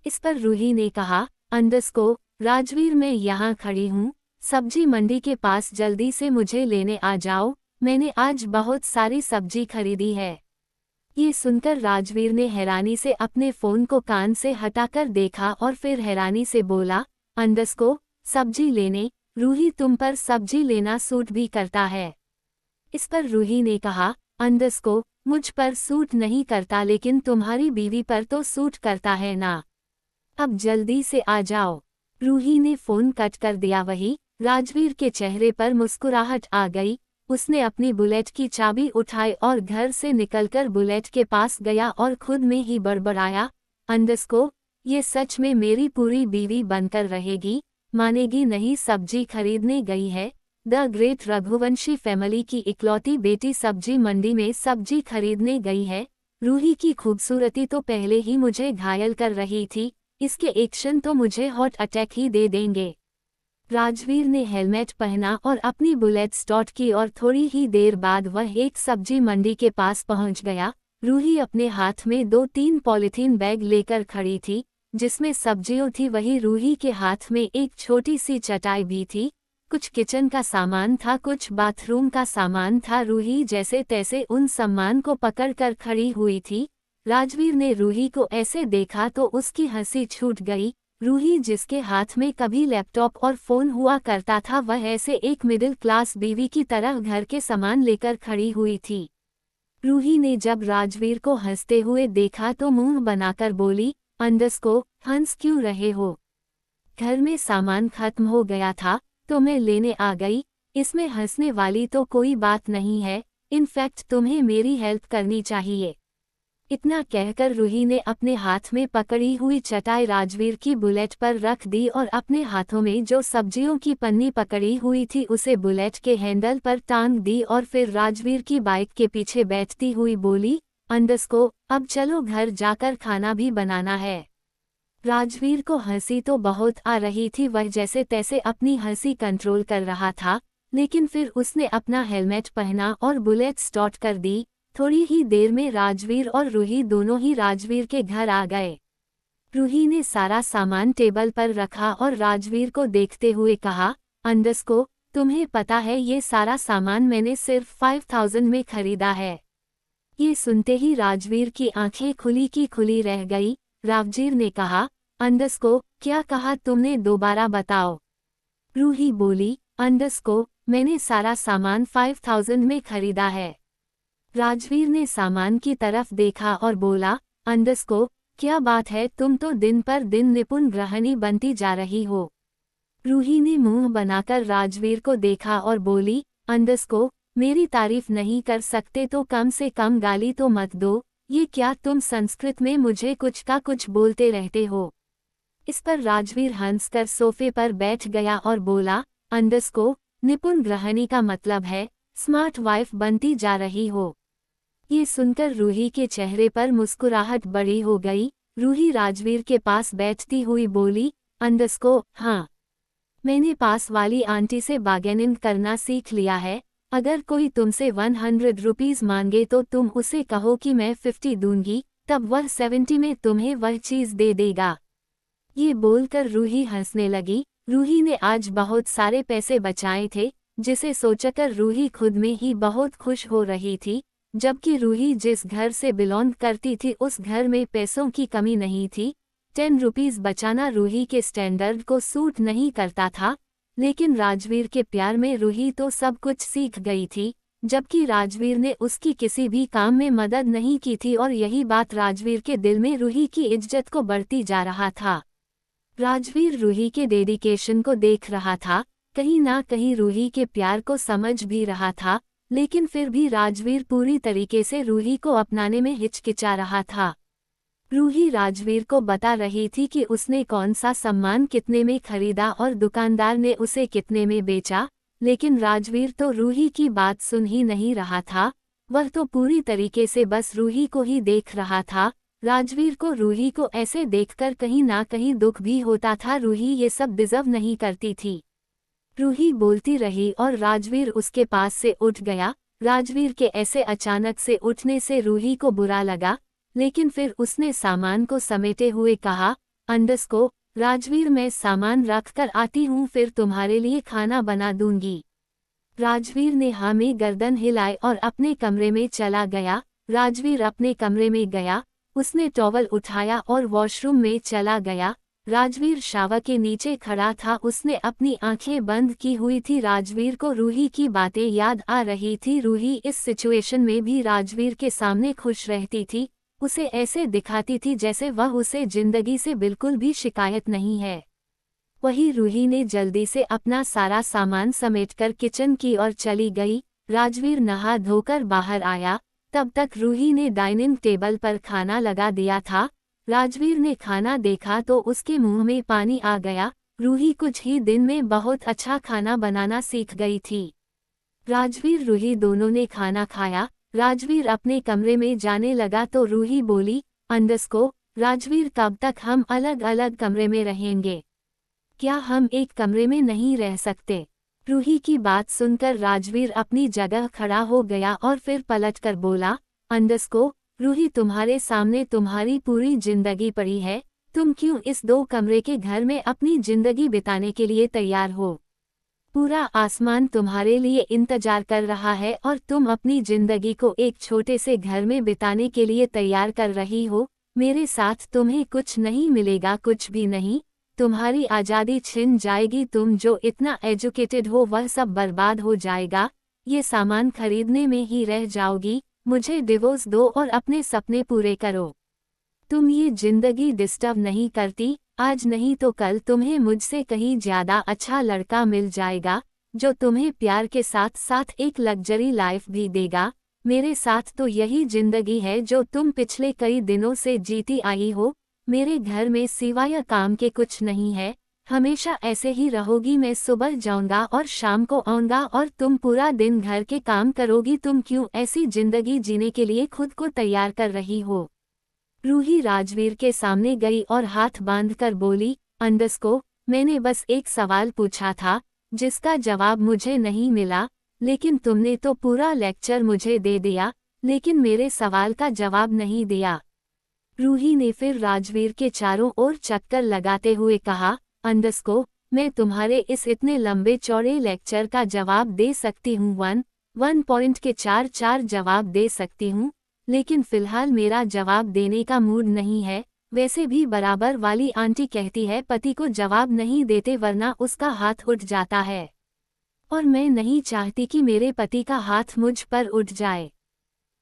इस पर रूही ने कहा, अंडरस्को राजवीर मैं यहाँ खड़ी हूँ, सब्जी मंडी के पास जल्दी से मुझे लेने आ जाओ, मैंने आज बहुत सारी सब्जी खरीदी है। ये सुनकर राजवीर ने हैरानी से अपने फ़ोन को कान से हटाकर देखा और फिर हैरानी से बोला, अंडरस्को सब्जी लेने? रूही तुम पर सब्जी लेना सूट भी करता है? इस पर रूही ने कहा, अंडरस्को मुझ पर सूट नहीं करता, लेकिन तुम्हारी बीवी पर तो सूट करता है ना। अब जल्दी से आ जाओ। रूही ने फ़ोन कट कर दिया। वही राजवीर के चेहरे पर मुस्कुराहट आ गई। उसने अपनी बुलेट की चाबी उठाई और घर से निकलकर बुलेट के पास गया और खुद में ही बड़बड़ाया, अंडरस्को ये सच में मेरी पूरी बीवी बनकर रहेगी, मानेगी नहीं। सब्जी खरीदने गई है। द ग्रेट रघुवंशी फैमिली की इकलौती बेटी सब्जी मंडी में सब्जी खरीदने गई है। रूही की खूबसूरती तो पहले ही मुझे घायल कर रही थी, इसके एक्शन तो मुझे हार्ट अटैक ही दे देंगे। राजवीर ने हेलमेट पहना और अपनी बुलेट स्टार्ट की और थोड़ी ही देर बाद वह एक सब्जी मंडी के पास पहुंच गया। रूही अपने हाथ में 2-3 पॉलीथीन बैग लेकर खड़ी थी, जिसमें सब्जियों थी। वही रूही के हाथ में एक छोटी सी चटाई भी थी। कुछ किचन का सामान था, कुछ बाथरूम का सामान था। रूही जैसे तैसे उन सामान को पकड़कर खड़ी हुई थी। राजवीर ने रूही को ऐसे देखा तो उसकी हंसी छूट गई। रूही जिसके हाथ में कभी लैपटॉप और फ़ोन हुआ करता था, वह ऐसे एक मिडिल क्लास बीवी की तरह घर के सामान लेकर खड़ी हुई थी। रूही ने जब राजवीर को हंसते हुए देखा तो मुंह बनाकर बोली, अंडरस्को हंस क्यों रहे हो? घर में सामान खत्म हो गया था तो मैं लेने आ गई। इसमें हंसने वाली तो कोई बात नहीं है, इनफैक्ट तुम्हें मेरी हेल्प करनी चाहिए। इतना कहकर रूही ने अपने हाथ में पकड़ी हुई चटाई राजवीर की बुलेट पर रख दी और अपने हाथों में जो सब्जियों की पन्नी पकड़ी हुई थी उसे बुलेट के हैंडल पर टांग दी और फिर राजवीर की बाइक के पीछे बैठती हुई बोली, अंडस्को, अब चलो घर जाकर खाना भी बनाना है। राजवीर को हंसी तो बहुत आ रही थी, वह जैसे तैसे अपनी हंसी कंट्रोल कर रहा था, लेकिन फिर उसने अपना हेलमेट पहना और बुलेट स्टार्ट कर दी। थोड़ी ही देर में राजवीर और रूही दोनों ही राजवीर के घर आ गए। रूही ने सारा सामान टेबल पर रखा और राजवीर को देखते हुए कहा, अंडस्को, तुम्हें पता है ये सारा सामान मैंने सिर्फ 5000 में खरीदा है। ये सुनते ही राजवीर की आंखें खुली की खुली रह गई। राजवीर ने कहा, अंडस्को, क्या कहा तुमने, दोबारा बताओ। रूही बोली, अंडस्को, मैंने सारा सामान 5000 में खरीदा है। राजवीर ने सामान की तरफ देखा और बोला, अंडस्को, क्या बात है, तुम तो दिन पर दिन निपुण गृहिणी बनती जा रही हो। रूही ने मुंह बनाकर राजवीर को देखा और बोली, अंडस्को, मेरी तारीफ नहीं कर सकते तो कम से कम गाली तो मत दो। ये क्या तुम संस्कृत में मुझे कुछ का कुछ बोलते रहते हो। इस पर राजवीर हंसकर सोफे पर बैठ गया और बोला, अंडस्को, निपुण गृहिणी का मतलब है स्मार्ट वाइफ बनती जा रही हो। ये सुनकर रूही के चेहरे पर मुस्कुराहट बड़ी हो गई। रूही राजवीर के पास बैठती हुई बोली, अंडस्को, हाँ, मैंने पास वाली आंटी से बार्गेनिंग करना सीख लिया है। अगर कोई तुमसे 100 रुपीज मांगे तो तुम उसे कहो कि मैं 50 दूंगी, तब वह 70 में तुम्हें वह चीज दे देगा। ये बोलकर रूही हंसने लगी। रूही ने आज बहुत सारे पैसे बचाए थे, जिसे सोचकर रूही खुद में ही बहुत खुश हो रही थी। जबकि रूही जिस घर से बिलोंग करती थी उस घर में पैसों की कमी नहीं थी। 10 रुपीज बचाना रूही के स्टैंडर्ड को सूट नहीं करता था, लेकिन राजवीर के प्यार में रूही तो सब कुछ सीख गई थी, जबकि राजवीर ने उसकी किसी भी काम में मदद नहीं की थी और यही बात राजवीर के दिल में रूही की इज्जत को बढ़ती जा रहा था। राजवीर रूही के डेडिकेशन को देख रहा था, कहीं ना कहीं रूही के प्यार को समझ भी रहा था, लेकिन फिर भी राजवीर पूरी तरीके से रूही को अपनाने में हिचकिचा रहा था। रूही राजवीर को बता रही थी कि उसने कौन सा सामान कितने में खरीदा और दुकानदार ने उसे कितने में बेचा, लेकिन राजवीर तो रूही की बात सुन ही नहीं रहा था। वह तो पूरी तरीके से बस रूही को ही देख रहा था। राजवीर को रूही को ऐसे देखकर कहीं ना कहीं दुख भी होता था। रूही ये सब डिजर्व नहीं करती थी। रूही बोलती रही और राजवीर उसके पास से उठ गया। राजवीर के ऐसे अचानक से उठने से रूही को बुरा लगा, लेकिन फिर उसने सामान को समेटे हुए कहा, अंडस्को, राजवीर, मैं सामान रख कर आती हूँ, फिर तुम्हारे लिए खाना बना दूंगी। राजवीर ने हाँ में गर्दन हिलाई और अपने कमरे में चला गया। राजवीर अपने कमरे में गया, उसने टॉवल उठाया और वॉशरूम में चला गया। राजवीर शावर के नीचे खड़ा था, उसने अपनी आंखें बंद की हुई थी। राजवीर को रूही की बातें याद आ रही थी। रूही इस सिचुएशन में भी राजवीर के सामने खुश रहती थी, उसे ऐसे दिखाती थी जैसे वह उसे जिंदगी से बिल्कुल भी शिकायत नहीं है। वही रूही ने जल्दी से अपना सारा सामान समेटकर किचन की ओर चली गई। राजवीर नहा धोकर बाहर आया, तब तक रूही ने डाइनिंग टेबल पर खाना लगा दिया था। राजवीर ने खाना देखा तो उसके मुंह में पानी आ गया। रूही कुछ ही दिन में बहुत अच्छा खाना बनाना सीख गई थी। राजवीर रूही दोनों ने खाना खाया। राजवीर अपने कमरे में जाने लगा तो रूही बोली, अंडस्को, राजवीर, कब तक हम अलग अलग कमरे में रहेंगे? क्या हम एक कमरे में नहीं रह सकते? रूही की बात सुनकर राजवीर अपनी जगह खड़ा हो गया और फिर पलटकर बोला, अंडस्को, रूही, तुम्हारे सामने तुम्हारी पूरी जिंदगी पड़ी है, तुम क्यों इस 2 कमरे के घर में अपनी जिंदगी बिताने के लिए तैयार हो? पूरा आसमान तुम्हारे लिए इंतजार कर रहा है और तुम अपनी जिंदगी को एक छोटे से घर में बिताने के लिए तैयार कर रही हो। मेरे साथ तुम्हें कुछ नहीं मिलेगा, कुछ भी नहीं। तुम्हारी आज़ादी छिन जाएगी, तुम जो इतना एजुकेटेड हो वह सब बर्बाद हो जाएगा। ये सामान खरीदने में ही रह जाओगी। मुझे डिवोर्स दो और अपने सपने पूरे करो। तुम ये जिंदगी डिस्टर्ब नहीं करती, आज नहीं तो कल तुम्हें मुझसे कहीं ज्यादा अच्छा लड़का मिल जाएगा, जो तुम्हें प्यार के साथ साथ एक लग्जरी लाइफ भी देगा। मेरे साथ तो यही जिंदगी है जो तुम पिछले कई दिनों से जीती आई हो। मेरे घर में सिवाय काम के कुछ नहीं है, हमेशा ऐसे ही रहोगी। मैं सुबह जाऊंगा और शाम को आऊंगा और तुम पूरा दिन घर के काम करोगी। तुम क्यों ऐसी जिंदगी जीने के लिए खुद को तैयार कर रही हो? रूही राजवीर के सामने गई और हाथ बांधकर बोली, अंडस्को, मैंने बस एक सवाल पूछा था जिसका जवाब मुझे नहीं मिला, लेकिन तुमने तो पूरा लेक्चर मुझे दे दिया, लेकिन मेरे सवाल का जवाब नहीं दिया। रूही ने फिर राजवीर के चारों ओर चक्कर लगाते हुए कहा, अंडस्को, मैं तुम्हारे इस इतने लंबे चौड़े लेक्चर का जवाब दे सकती हूँ, वन पॉइंट के 4 जवाब दे सकती हूँ, लेकिन फिलहाल मेरा जवाब देने का मूड नहीं है। वैसे भी बराबर वाली आंटी कहती है पति को जवाब नहीं देते वरना उसका हाथ उठ जाता है, और मैं नहीं चाहती कि मेरे पति का हाथ मुझ पर उठ जाए।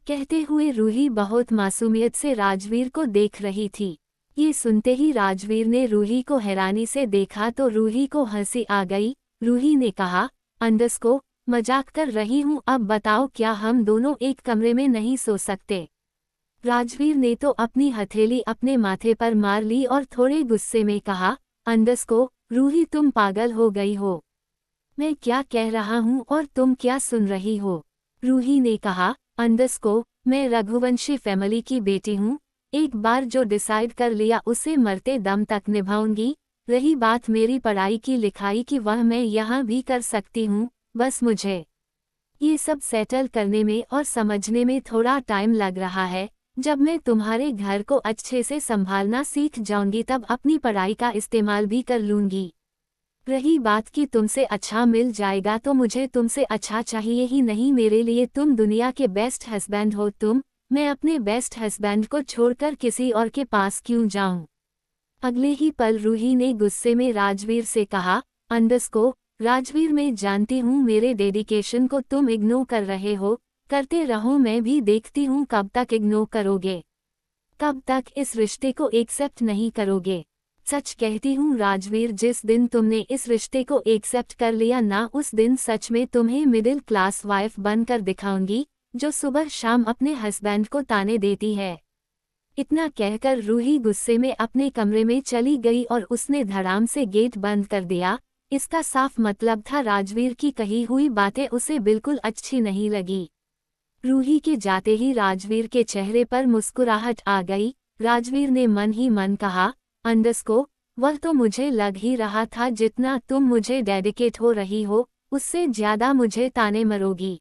कहते हुए रूही बहुत मासूमियत से राजवीर को देख रही थी। ये सुनते ही राजवीर ने रूही को हैरानी से देखा तो रूही को हंसी आ गई। रूही ने कहा, अंडस्को, मजाक कर रही हूँ, अब बताओ क्या हम दोनों एक कमरे में नहीं सो सकते? राजवीर ने तो अपनी हथेली अपने माथे पर मार ली और थोड़े गुस्से में कहा, अंडस्को, रूही तुम पागल हो गई हो। मैं क्या कह रहा हूँ और तुम क्या सुन रही हो? रूही ने कहा, अंडस्को, मैं रघुवंशी फैमिली की बेटी हूँ। एक बार जो डिसाइड कर लिया उसे मरते दम तक निभाऊंगी। रही बात मेरी पढ़ाई की लिखाई की, वह मैं यहाँ भी कर सकती हूँ, बस मुझे ये सब सेटल करने में और समझने में थोड़ा टाइम लग रहा है। जब मैं तुम्हारे घर को अच्छे से संभालना सीख जाऊंगी तब अपनी पढ़ाई का इस्तेमाल भी कर लूंगी। रही बात कि तुमसे अच्छा मिल जाएगा तो मुझे तुमसे अच्छा चाहिए ही नहीं। मेरे लिए तुम दुनिया के बेस्ट हस्बैंड हो। मैं अपने बेस्ट हस्बैंड को छोड़कर किसी और के पास क्यों जाऊं? अगले ही पल रूही ने गुस्से में राजवीर से कहा, अंडस्को, राजवीर, मैं जानती हूँ मेरे डेडिकेशन को तुम इग्नोर कर रहे हो, करते रहो, मैं भी देखती हूँ कब तक इग्नोर करोगे, कब तक इस रिश्ते को एक्सेप्ट नहीं करोगे। सच कहती हूँ राजवीर, जिस दिन तुमने इस रिश्ते को एक्सेप्ट कर लिया ना, उस दिन सच में तुम्हें मिडिल क्लास वाइफ बनकर दिखाऊंगी जो सुबह शाम अपने हस्बैंड को ताने देती है। इतना कहकर रूही गुस्से में अपने कमरे में चली गई और उसने धड़ाम से गेट बंद कर दिया। इसका साफ मतलब था राजवीर की कही हुई बातें उसे बिल्कुल अच्छी नहीं लगी। रूही के जाते ही राजवीर के चेहरे पर मुस्कुराहट आ गई। राजवीर ने मन ही मन कहा, अंडस्को, वह तो मुझे लग ही रहा था जितना तुम मुझे डेडिकेट हो रही हो उससे ज्यादा मुझे ताने मरोगी।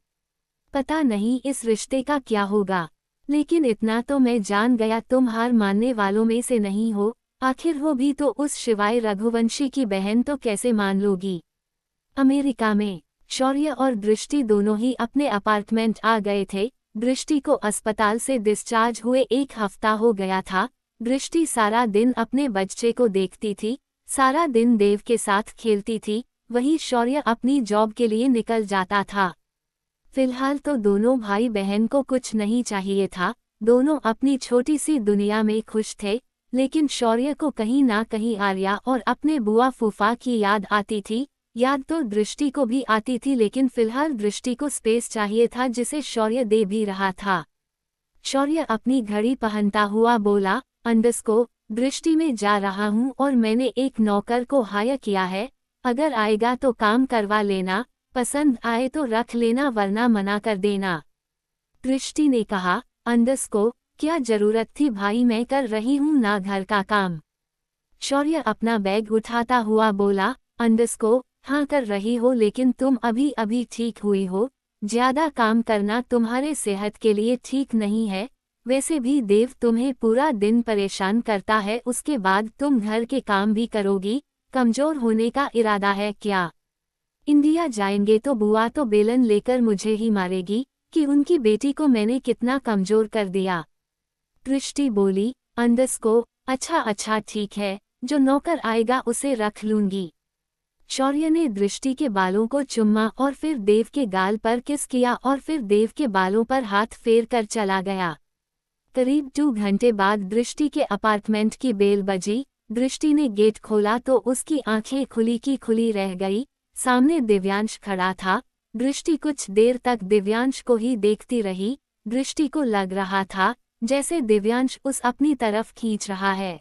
पता नहीं इस रिश्ते का क्या होगा, लेकिन इतना तो मैं जान गया तुम हार मानने वालों में से नहीं हो। आखिर वो भी तो उस शिवाय रघुवंशी की बहन, तो कैसे मान लोगी? अमेरिका में शौर्य और दृष्टि दोनों ही अपने अपार्टमेंट आ गए थे। दृष्टि को अस्पताल से डिस्चार्ज हुए 1 हफ्ता हो गया था। दृष्टि सारा दिन अपने बच्चे को देखती थी, सारा दिन देव के साथ खेलती थी, वहीं शौर्य अपनी जॉब के लिए निकल जाता था। फिलहाल तो दोनों भाई बहन को कुछ नहीं चाहिए था, दोनों अपनी छोटी सी दुनिया में खुश थे। लेकिन शौर्य को कहीं ना कहीं आर्या और अपने बुआ फूफा की याद आती थी। याद तो दृष्टि को भी आती थी, लेकिन फिलहाल दृष्टि को स्पेस चाहिए था जिसे शौर्य दे भी रहा था। शौर्य अपनी घड़ी पहनता हुआ बोला, अंडस्को, दृष्टि में जा रहा हूँ और मैंने एक नौकर को हायर किया है, अगर आएगा तो काम करवा लेना, पसंद आए तो रख लेना वरना मना कर देना। दृष्टि ने कहा, अंडस्को, क्या जरूरत थी भाई, मैं कर रही हूँ ना घर का काम। शौर्य अपना बैग उठाता हुआ बोला, अंडस्को, हाँ कर रही हो, लेकिन तुम अभी अभी ठीक हुई हो, ज्यादा काम करना तुम्हारे सेहत के लिए ठीक नहीं है। वैसे भी देव तुम्हें पूरा दिन परेशान करता है, उसके बाद तुम घर के काम भी करोगी, कमजोर होने का इरादा है क्या? इंडिया जाएंगे तो बुआ तो बेलन लेकर मुझे ही मारेगी कि उनकी बेटी को मैंने कितना कमजोर कर दिया। दृष्टि बोली, अंडस्को, अच्छा ठीक है, जो नौकर आएगा उसे रख लूंगी। शौर्य ने दृष्टि के बालों को चुम्मा और फिर देव के गाल पर किस किया और फिर देव के बालों पर हाथ फेर कर चला गया। करीब 2 घंटे बाद दृष्टि के अपार्टमेंट की बेल बजी। दृष्टि ने गेट खोला तो उसकी आंखें खुली की खुली रह गई। सामने दिव्यांश खड़ा था। दृष्टि कुछ देर तक दिव्यांश को ही देखती रही। दृष्टि को लग रहा था जैसे दिव्यांश उस अपनी तरफ खींच रहा है।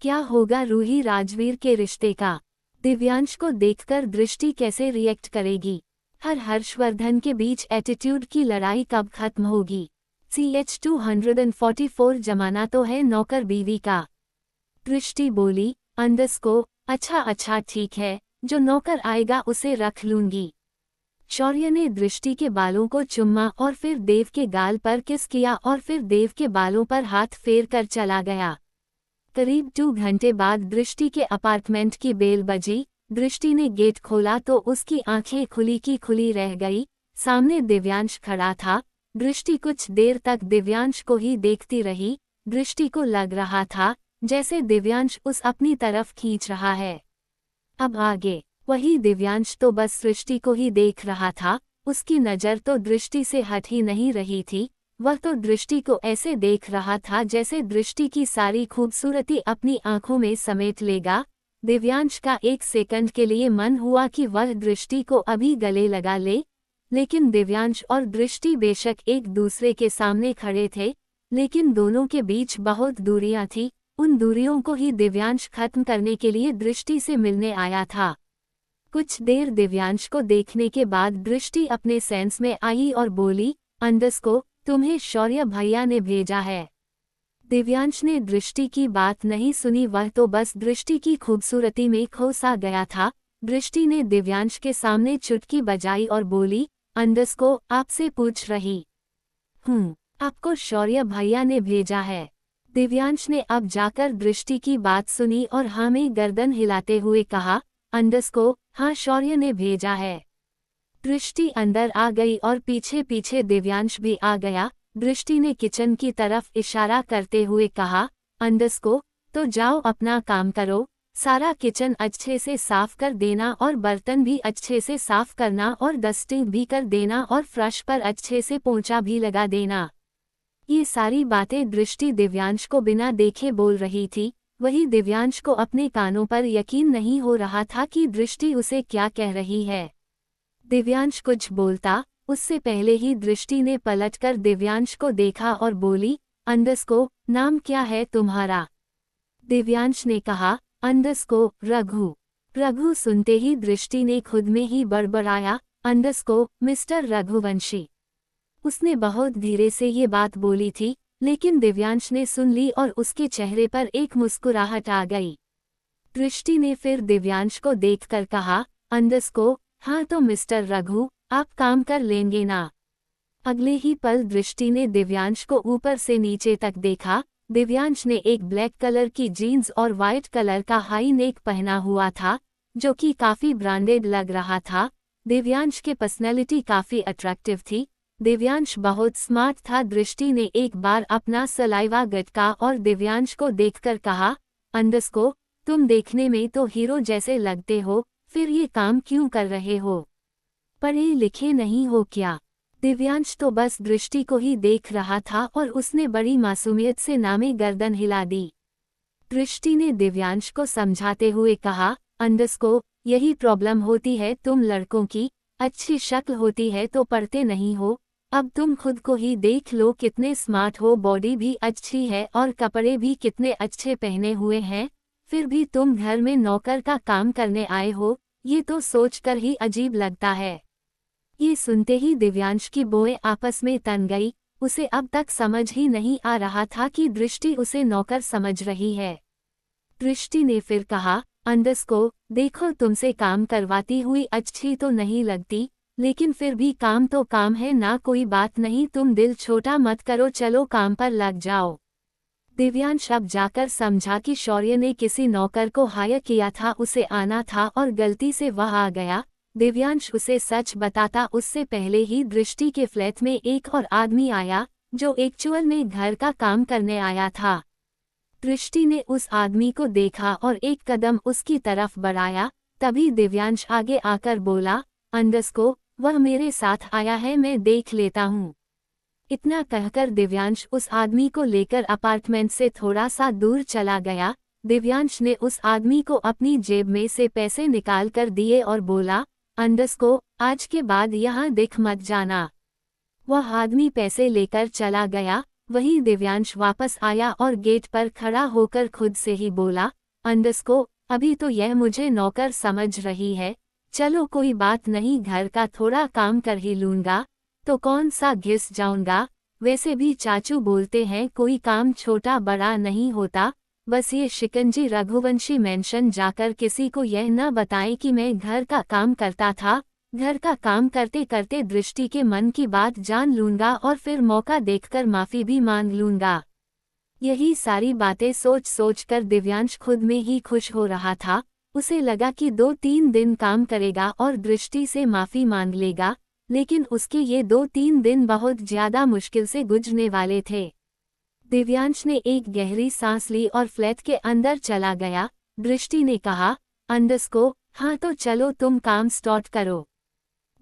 क्या होगा रूही राजवीर के रिश्ते का? दिव्यांश को देखकर दृष्टि कैसे रिएक्ट करेगी? हर्षवर्धन के बीच एटीट्यूड की लड़ाई कब खत्म होगी? CH 244 जमाना तो है नौकर बीवी का। दृष्टि बोली, अच्छा ठीक है, जो नौकर आएगा उसे रख लूंगी। शौर्य ने दृष्टि के बालों को चुम्मा और फिर देव के गाल पर किस किया और फिर देव के बालों पर हाथ फेर कर चला गया। करीब 2 घंटे बाद दृष्टि के अपार्टमेंट की बेल बजी। दृष्टि ने गेट खोला तो उसकी आंखें खुली की खुली रह गई। सामने दिव्यांश खड़ा था। दृष्टि कुछ देर तक दिव्यांश को ही देखती रही। दृष्टि को लग रहा था जैसे दिव्यांश उस अपनी तरफ खींच रहा है। अब आगे वही दिव्यांश तो बस दृष्टि को ही देख रहा था। उसकी नज़र तो दृष्टि से हट ही नहीं रही थी। वह तो दृष्टि को ऐसे देख रहा था जैसे दृष्टि की सारी खूबसूरती अपनी आंखों में समेट लेगा। दिव्यांश का एक सेकंड के लिए मन हुआ कि वह दृष्टि को अभी गले लगा ले, लेकिन दिव्यांश और दृष्टि बेशक एक दूसरे के सामने खड़े थे, लेकिन दोनों के बीच बहुत दूरियां थी। उन दूरियों को ही दिव्यांश खत्म करने के लिए दृष्टि से मिलने आया था। कुछ देर दिव्यांश को देखने के बाद दृष्टि अपने सेंस में आई और बोली, तुम्हें शौर्य भैया ने भेजा है। दिव्यांश ने दृष्टि की बात नहीं सुनी। वह तो बस दृष्टि की खूबसूरती में खो सा गया था। दृष्टि ने दिव्यांश के सामने चुटकी बजाई और बोली, आपसे पूछ रही हूँ, आपको शौर्य भैया ने भेजा है। दिव्यांश ने अब जाकर दृष्टि की बात सुनी और हाँ में गर्दन हिलाते हुए कहा, हाँ शौर्य ने भेजा है। दृष्टि अंदर आ गई और पीछे पीछे दिव्यांश भी आ गया। दृष्टि ने किचन की तरफ इशारा करते हुए कहा, तो जाओ अपना काम करो, सारा किचन अच्छे से साफ कर देना और बर्तन भी अच्छे से साफ करना और डस्टिंग भी कर देना और फर्श पर अच्छे से पोंछा भी लगा देना। ये सारी बातें दृष्टि दिव्यांश को बिना देखे बोल रही थी। वही दिव्यांश को अपने कानों पर यकीन नहीं हो रहा था कि दृष्टि उसे क्या कह रही है। दिव्यांश कुछ बोलता उससे पहले ही दृष्टि ने पलटकर दिव्यांश को देखा और बोली, नाम क्या है तुम्हारा? दिव्यांश ने कहा, रघु। रघु सुनते ही दृष्टि ने खुद में ही बड़बड़ाया, मिस्टर रघुवंशी। उसने बहुत धीरे से ये बात बोली थी, लेकिन दिव्यांश ने सुन ली और उसके चेहरे पर एक मुस्कुराहट आ गई। दृष्टि ने फिर दिव्यांश को देखकर कहा, हाँ तो मिस्टर रघु, आप काम कर लेंगे ना? अगले ही पल दृष्टि ने दिव्यांश को ऊपर से नीचे तक देखा। दिव्यांश ने एक ब्लैक कलर की जीन्स और वाइट कलर का हाई नेक पहना हुआ था, जो कि काफी ब्रांडेड लग रहा था। दिव्यांश की पर्सनैलिटी काफी अट्रैक्टिव थी। दिव्यांश बहुत स्मार्ट था। दृष्टि ने एक बार अपना सलाइवा गटका और दिव्यांश को देखकर कहा, तुम देखने में तो हीरो जैसे लगते हो, फिर ये काम क्यों कर रहे हो? पढ़े लिखे नहीं हो क्या? दिव्यांश तो बस दृष्टि को ही देख रहा था और उसने बड़ी मासूमियत से नामे गर्दन हिला दी। दृष्टि ने दिव्यांश को समझाते हुए कहा, यही प्रॉब्लम होती है तुम लड़कों की, अच्छी शक्ल होती है तो पढ़ते नहीं हो। अब तुम खुद को ही देख लो, कितने स्मार्ट हो, बॉडी भी अच्छी है और कपड़े भी कितने अच्छे पहने हुए हैं, फिर भी तुम घर में नौकर का काम करने आए हो। ये तो सोचकर ही अजीब लगता है। ये सुनते ही दिव्यांश की भौहें आपस में तन गई। उसे अब तक समझ ही नहीं आ रहा था कि दृष्टि उसे नौकर समझ रही है। दृष्टि ने फिर कहा, देखो तुमसे काम करवाती हुई अच्छी तो नहीं लगती, लेकिन फिर भी काम तो काम है ना, कोई बात नहीं, तुम दिल छोटा मत करो, चलो काम पर लग जाओ। दिव्यांश अब जाकर समझा कि शौर्य ने किसी नौकर को हायर किया था, उसे आना था और गलती से वह आ गया। दिव्यांश उसे सच बताता उससे पहले ही दृष्टि के फ्लैट में एक और आदमी आया, जो एक्चुअल में घर का काम करने आया था। दृष्टि ने उस आदमी को देखा और एक कदम उसकी तरफ बढ़ाया। तभी दिव्यांश आगे आकर बोला, वह मेरे साथ आया है, मैं देख लेता हूँ। इतना कहकर दिव्यांश उस आदमी को लेकर अपार्टमेंट से थोड़ा सा दूर चला गया। दिव्यांश ने उस आदमी को अपनी जेब में से पैसे निकाल कर दिए और बोला, अंडरस्को आज के बाद यहाँ दिख मत जाना। वह आदमी पैसे लेकर चला गया। वहीं दिव्यांश वापस आया और गेट पर खड़ा होकर खुद से ही बोला, अंडरस्को अभी तो यह मुझे नौकर समझ रही है, चलो कोई बात नहीं, घर का थोड़ा काम कर ही लूंगा तो कौन सा घिस जाऊंगा। वैसे भी चाचू बोलते हैं कोई काम छोटा बड़ा नहीं होता, बस ये शिकंजी रघुवंशी मेंशन जाकर किसी को यह न बताएं कि मैं घर का काम करता था। घर का काम करते करते दृष्टि के मन की बात जान लूंगा और फिर मौका देखकर माफी भी मांग लूंगा। यही सारी बातें सोच सोच कर दिव्यांश खुद में ही खुश हो रहा था। उसे लगा कि 2-3 दिन काम करेगा और दृष्टि से माफी मांग लेगा, लेकिन उसके ये 2-3 दिन बहुत ज्यादा मुश्किल से गुजरने वाले थे। दिव्यांश ने एक गहरी सांस ली और फ्लैट के अंदर चला गया। दृष्टि ने कहा, अंडरस्को हाँ तो चलो तुम काम स्टार्ट करो।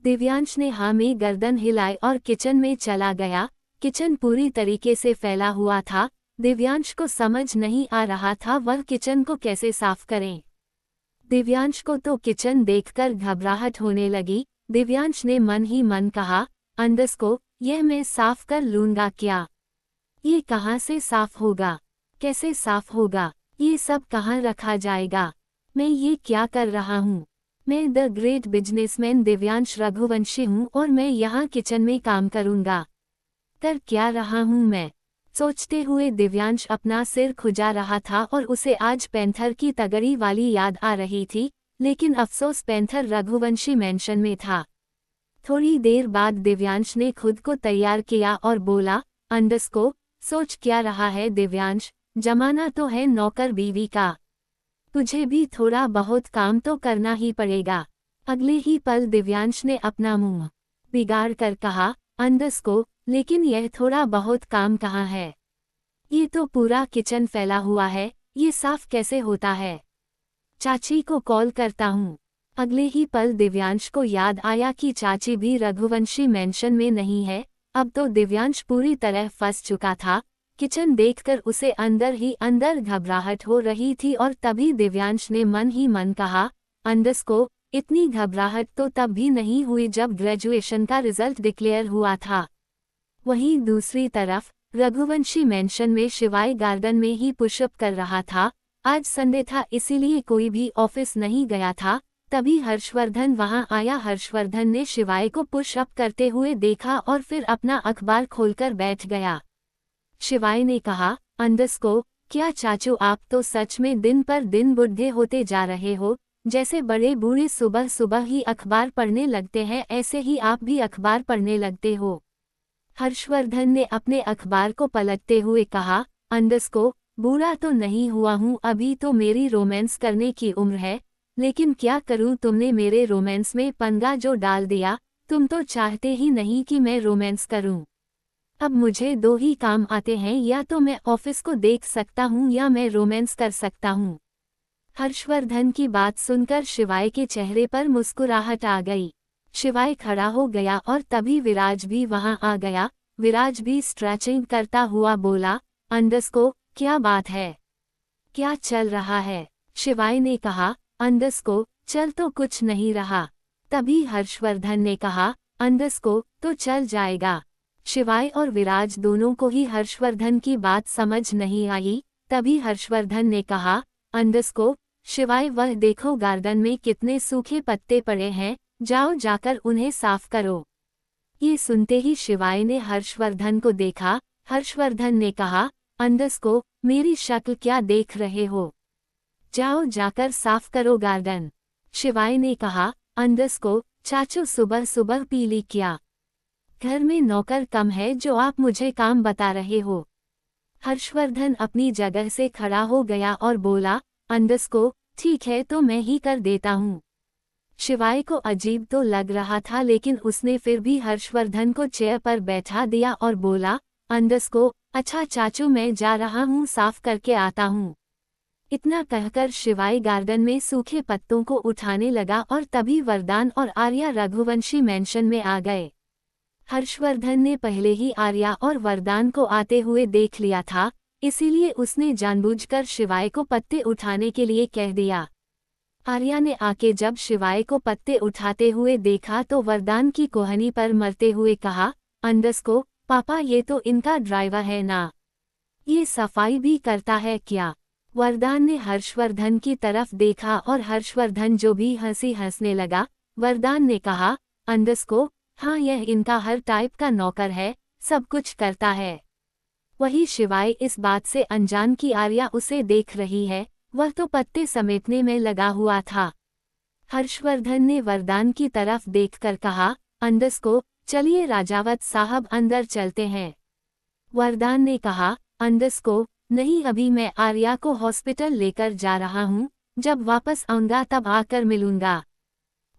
दिव्यांश ने हाँ में गर्दन हिलाई और किचन में चला गया। किचन पूरी तरीके से फैला हुआ था। दिव्यांश को समझ नहीं आ रहा था वह किचन को कैसे साफ करें। दिव्यांश को तो किचन देखकर घबराहट होने लगी। दिव्यांश ने मन ही मन कहा, अंडरस्को यह मैं साफ कर लूंगा क्या? ये कहाँ से साफ होगा, कैसे साफ होगा, ये सब कहाँ रखा जाएगा? मैं ये क्या कर रहा हूँ? मैं the great businessman Divyansh Raghuvanshi हूँ और मैं यहाँ किचन में काम करूँगा। कर क्या रहा हूँ मैं? सोचते हुए दिव्यांश अपना सिर खुजा रहा था और उसे आज पैंथर की तगड़ी वाली याद आ रही थी, लेकिन अफसोस पैंथर रघुवंशी मेंशन में था। थोड़ी देर बाद दिव्यांश ने खुद को तैयार किया और बोला, अंडरस्को सोच क्या रहा है दिव्यांश, जमाना तो है नौकर बीवी का, तुझे भी थोड़ा बहुत काम तो करना ही पड़ेगा। अगले ही पल दिव्यांश ने अपना मुंह बिगाड़ कर कहा, अंडरस्को लेकिन यह थोड़ा बहुत काम कहाँ है? ये तो पूरा किचन फैला हुआ है, ये साफ कैसे होता है? चाची को कॉल करता हूँ। अगले ही पल दिव्यांश को याद आया कि चाची भी रघुवंशी मेंशन में नहीं है। अब तो दिव्यांश पूरी तरह फंस चुका था। किचन देखकर उसे अंदर ही अंदर घबराहट हो रही थी और तभी दिव्यांश ने मन ही मन कहा, अंडरस्को इतनी घबराहट तो तब भी नहीं हुई जब ग्रेजुएशन का रिजल्ट डिक्लेयर हुआ था। वहीं दूसरी तरफ रघुवंशी मेंशन में शिवाय गार्डन में ही पुशअप कर रहा था। आज संडे था इसीलिए कोई भी ऑफिस नहीं गया था। तभी हर्षवर्धन वहां आया। हर्षवर्धन ने शिवाय को पुशअप करते हुए देखा और फिर अपना अखबार खोलकर बैठ गया। शिवाय ने कहा, अंडरस्को क्या चाचू आप तो सच में दिन पर दिन बुढ़े होते जा रहे हो। जैसे बड़े बूढ़े सुबह सुबह ही अखबार पढ़ने लगते हैं ऐसे ही आप भी अखबार पढ़ने लगते हो। हर्षवर्धन ने अपने अखबार को पलटते हुए कहा, अंडरस्को बूढ़ा तो नहीं हुआ हूँ, अभी तो मेरी रोमांस करने की उम्र है, लेकिन क्या करूँ तुमने मेरे रोमांस में पंगा जो डाल दिया। तुम तो चाहते ही नहीं कि मैं रोमांस करूँ। अब मुझे दो ही काम आते हैं, या तो मैं ऑफिस को देख सकता हूँ या मैं रोमांस कर सकता हूँ। हर्षवर्धन की बात सुनकर शिवाय के चेहरे पर मुस्कुराहट आ गई। शिवाय खड़ा हो गया और तभी विराज भी वहां आ गया। विराज भी स्ट्रेचिंग करता हुआ बोला, अंडरस्को क्या बात है, क्या चल रहा है? शिवाय ने कहा, अंडरस्को चल तो कुछ नहीं रहा। तभी हर्षवर्धन ने कहा, अंडरस्को तो चल जाएगा। शिवाय और विराज दोनों को ही हर्षवर्धन की बात समझ नहीं आई। तभी हर्षवर्धन ने कहा, अंडरस्को शिवाय वह देखो गार्डन में कितने सूखे पत्ते पड़े हैं, जाओ जाकर उन्हें साफ करो। ये सुनते ही शिवाय ने हर्षवर्धन को देखा। हर्षवर्धन ने कहा, अंडरस्को मेरी शक्ल क्या देख रहे हो, जाओ जाकर साफ करो गार्डन। शिवाय ने कहा, अंडरस्को चाचू सुबह सुबह पी ली क्या? घर में नौकर कम है जो आप मुझे काम बता रहे हो? हर्षवर्धन अपनी जगह से खड़ा हो गया और बोला, अंडरस्को ठीक है तो मैं ही कर देता हूँ। शिवाय को अजीब तो लग रहा था, लेकिन उसने फिर भी हर्षवर्धन को चेयर पर बैठा दिया और बोला, अंडरस्को अच्छा चाचू मैं जा रहा हूँ, साफ करके आता हूँ। इतना कहकर शिवाय गार्डन में सूखे पत्तों को उठाने लगा और तभी वरदान और आर्या रघुवंशी मेंशन में आ गए। हर्षवर्धन ने पहले ही आर्या और वरदान को आते हुए देख लिया था, इसीलिए उसने जानबूझकर शिवाय को पत्ते उठाने के लिए कह दिया। आर्या ने आके जब शिवाय को पत्ते उठाते हुए देखा तो वरदान की कोहनी पर मरते हुए कहा, अंडस्को पापा ये तो इनका ड्राइवर है ना, ये सफाई भी करता है क्या। वरदान ने हर्षवर्धन की तरफ देखा और हर्षवर्धन जो भी हंसने लगा। वरदान ने कहा, अंडस्को हाँ यह इनका हर टाइप का नौकर है, सब कुछ करता है। वही शिवाय इस बात से अनजान कि आर्या उसे देख रही है, वह तो पत्ते समेटने में लगा हुआ था। हर्षवर्धन ने वरदान की तरफ देखकर कहा, अंडस्को चलिए राजावत साहब अंदर चलते हैं। वरदान ने कहा, अंडस्को नहीं अभी मैं आर्या को हॉस्पिटल लेकर जा रहा हूँ, जब वापस आऊंगा तब आकर मिलूंगा।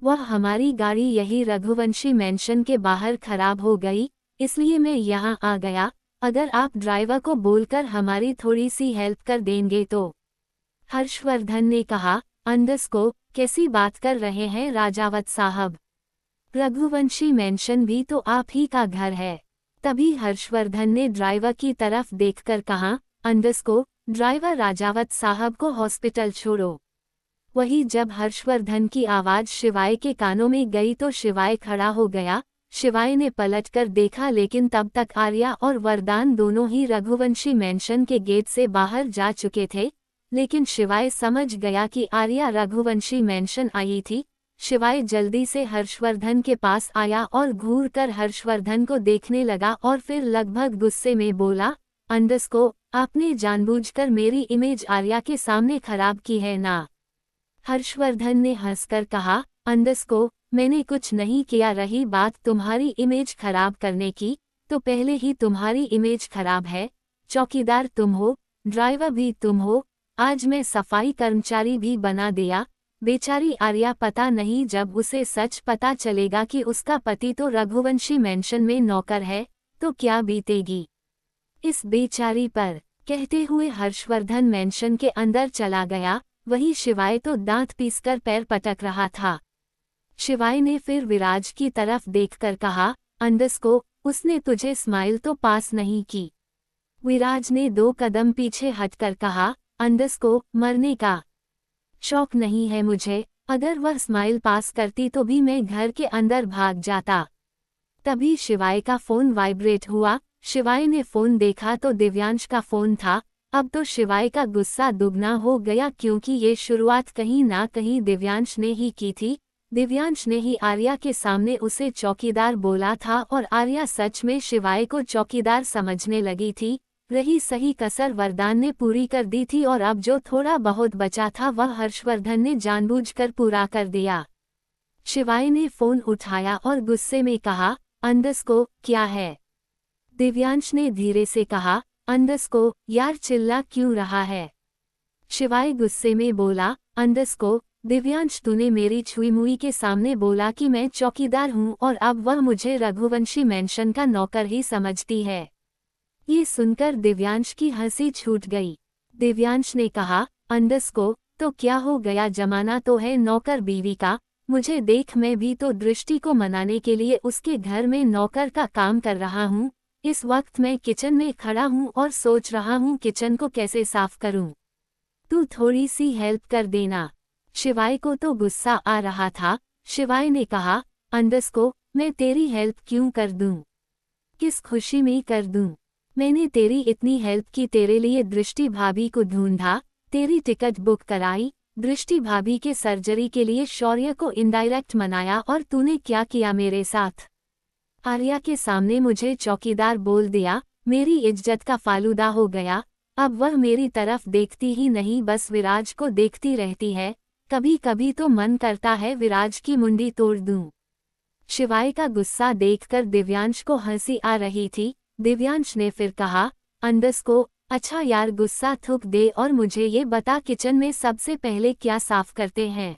वह हमारी गाड़ी यही रघुवंशी मैंशन के बाहर खराब हो गई, इसलिए मैं यहाँ आ गया, अगर आप ड्राइवर को बोलकर हमारी थोड़ी सी हेल्प कर देंगे तो। हर्षवर्धन ने कहा, अंडस्को कैसी बात कर रहे हैं राजावत साहब, रघुवंशी मैंशन भी तो आप ही का घर है। तभी हर्षवर्धन ने ड्राइवर की तरफ देखकर कहा, अंडस्को ड्राइवर राजावत साहब को हॉस्पिटल छोड़ो। वही जब हर्षवर्धन की आवाज शिवाय के कानों में गई तो शिवाय खड़ा हो गया। शिवाय ने पलटकर देखा लेकिन तब तक आर्या और वरदान दोनों ही रघुवंशी मैंशन के गेट से बाहर जा चुके थे, लेकिन शिवाय समझ गया कि आर्या रघुवंशी मैंशन आई थी। शिवाय जल्दी से हर्षवर्धन के पास आया और घूरकर हर्षवर्धन को देखने लगा और फिर लगभग गुस्से में बोला, अंडस्को आपने जानबूझकर मेरी इमेज आर्या के सामने खराब की है ना। हर्षवर्धन ने हंसकर कहा, अंडस्को मैंने कुछ नहीं किया, रही बात तुम्हारी इमेज खराब करने की, तो पहले ही तुम्हारी इमेज खराब है। चौकीदार तुम हो, ड्राइवर भी तुम हो, आज मैं सफाई कर्मचारी भी बना दिया। बेचारी आर्या पता नहीं जब उसे सच पता चलेगा कि उसका पति तो रघुवंशी मैंशन में नौकर है, तो क्या बीतेगी इस बेचारी पर। कहते हुए हर्षवर्धन मैंशन के अंदर चला गया। वही शिवाय तो दांत पीसकर पैर पटक रहा था। शिवाय ने फिर विराज की तरफ देखकर कहा, अंडस्को उसने तुझे स्माइल तो पास नहीं की। विराज ने 2 कदम पीछे हटकर कहा, अंडस्को मरने का शौक नहीं है मुझे, अगर वह स्माइल पास करती तो भी मैं घर के अंदर भाग जाता। तभी शिवाय का फोन वाइब्रेट हुआ। शिवाय ने फोन देखा तो दिव्यांश का फोन था। अब तो शिवाय का गुस्सा दुगना हो गया क्योंकि ये शुरुआत कहीं ना कहीं दिव्यांश ने ही की थी। दिव्यांश ने ही आर्या के सामने उसे चौकीदार बोला था और आर्या सच में शिवाय को चौकीदार समझने लगी थी। रही सही कसर वरदान ने पूरी कर दी थी और अब जो थोड़ा बहुत बचा था वह हर्षवर्धन ने जानबूझकर पूरा कर दिया। शिवाय ने फोन उठाया और गुस्से में कहा, अंडस्को क्या है। दिव्यांश ने धीरे से कहा, अंडस्को यार चिल्ला क्यों रहा है। शिवाय गुस्से में बोला, अंडस्को दिव्यांश तूने मेरी छुई मुई के सामने बोला कि मैं चौकीदार हूँ और अब वह मुझे रघुवंशी मैंशन का नौकर ही समझती है। ये सुनकर दिव्यांश की हंसी छूट गई। दिव्यांश ने कहा, अंडस्को तो क्या हो गया, जमाना तो है नौकर बीवी का, मुझे देख मैं भी तो दृष्टि को मनाने के लिए उसके घर में नौकर का काम कर रहा हूँ। इस वक्त मैं किचन में खड़ा हूँ और सोच रहा हूँ किचन को कैसे साफ करूँ, तू थोड़ी सी हेल्प कर देना। शिवाय को तो गुस्सा आ रहा था। शिवाय ने कहा, अंडस्को मैं तेरी हेल्प क्यों कर दूं, किस खुशी में कर दूं। मैंने तेरी इतनी हेल्प की, तेरे लिए दृष्टि भाभी को ढूंढा, तेरी टिकट बुक कराई, दृष्टि भाभी के सर्जरी के लिए शौर्य को इनडायरेक्ट मनाया और तूने क्या किया मेरे साथ। आर्या के सामने मुझे चौकीदार बोल दिया, मेरी इज्जत का फालूदा हो गया। अब वह मेरी तरफ देखती ही नहीं, बस विराज को देखती रहती है। कभी कभी तो मन करता है विराज की मुंडी तोड़ दूं। शिवाय का गुस्सा देखकर दिव्यांश को हंसी आ रही थी। दिव्यांश ने फिर कहा, अंडस्को अच्छा यार गुस्सा थूक दे और मुझे ये बता किचन में सबसे पहले क्या साफ करते हैं।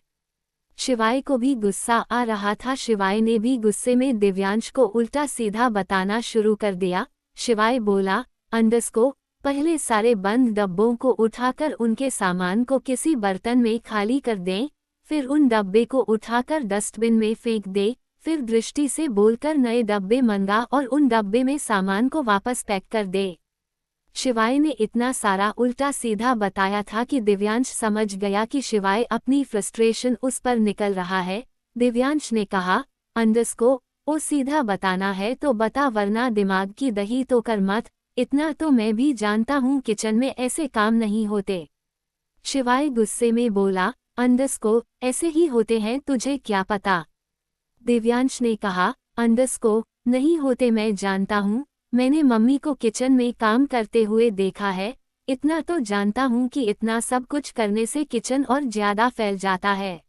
शिवाय को भी गुस्सा आ रहा था। शिवाय ने भी गुस्से में दिव्यांश को उल्टा सीधा बताना शुरू कर दिया। शिवाय बोला, अंडस्को पहले सारे बंद डब्बों को उठाकर उनके सामान को किसी बर्तन में खाली कर दें, फिर उन डब्बे को उठाकर डस्टबिन में फेंक दे, फिर दृष्टि से बोलकर नए डब्बे मंगा और उन डब्बे में सामान को वापस पैक कर दे। शिवाय ने इतना सारा उल्टा सीधा बताया था कि दिव्यांश समझ गया कि शिवाय अपनी फ्रस्ट्रेशन उस पर निकल रहा है। दिव्यांश ने कहा, अंडरस्को, ओ सीधा बताना है तो बता वरना दिमाग की दही तो कर मत, इतना तो मैं भी जानता हूँ किचन में ऐसे काम नहीं होते। शिवाय गुस्से में बोला, अंडरस्को, ऐसे ही होते हैं तुझे क्या पता। दिव्यांश ने कहा, अंडरस्को, नहीं होते मैं जानता हूँ, मैंने मम्मी को किचन में काम करते हुए देखा है, इतना तो जानता हूँ कि इतना सब कुछ करने से किचन और ज्यादा फैल जाता है।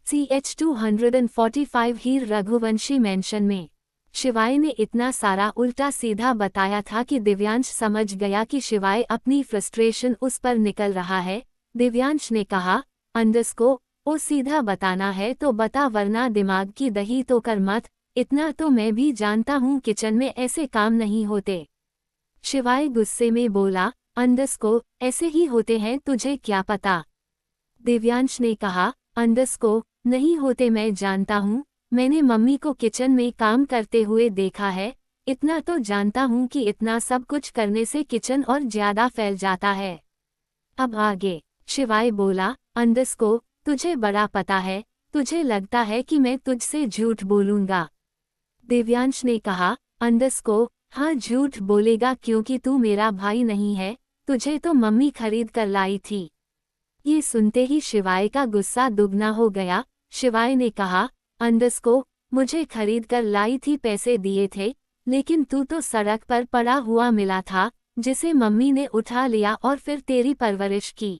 CH 245 हीर रघुवंशी मेंशन में शिवाय ने इतना सारा उल्टा सीधा बताया था कि दिव्यांश समझ गया कि शिवाय अपनी फ्रस्ट्रेशन उस पर निकल रहा है। दिव्यांश ने कहा, अंडरस्को, ओ सीधा बताना है तो बता वरना दिमाग की दही तो कर मत, इतना तो मैं भी जानता हूँ किचन में ऐसे काम नहीं होते। शिवाय गुस्से में बोला, अंडरस्को, ऐसे ही होते हैं तुझे क्या पता। दिव्यांश ने कहा, अंडरस्को, नहीं होते मैं जानता हूँ, मैंने मम्मी को किचन में काम करते हुए देखा है, इतना तो जानता हूँ कि इतना सब कुछ करने से किचन और ज्यादा फैल जाता है। अब आगे शिवाय बोला, अंडरस्को, तुझे बड़ा पता है, तुझे लगता है कि मैं तुझसे झूठ बोलूंगा। दिव्यांश ने कहा, अंडरस्को, हाँ झूठ बोलेगा क्योंकि तू मेरा भाई नहीं है, तुझे तो मम्मी खरीद कर लाई थी। ये सुनते ही शिवाय का गुस्सा दुगना हो गया। शिवाय ने कहा, अंडरस्को, मुझे खरीद कर लाई थी, पैसे दिए थे, लेकिन तू तो सड़क पर पड़ा हुआ मिला था, जिसे मम्मी ने उठा लिया और फिर तेरी परवरिश की।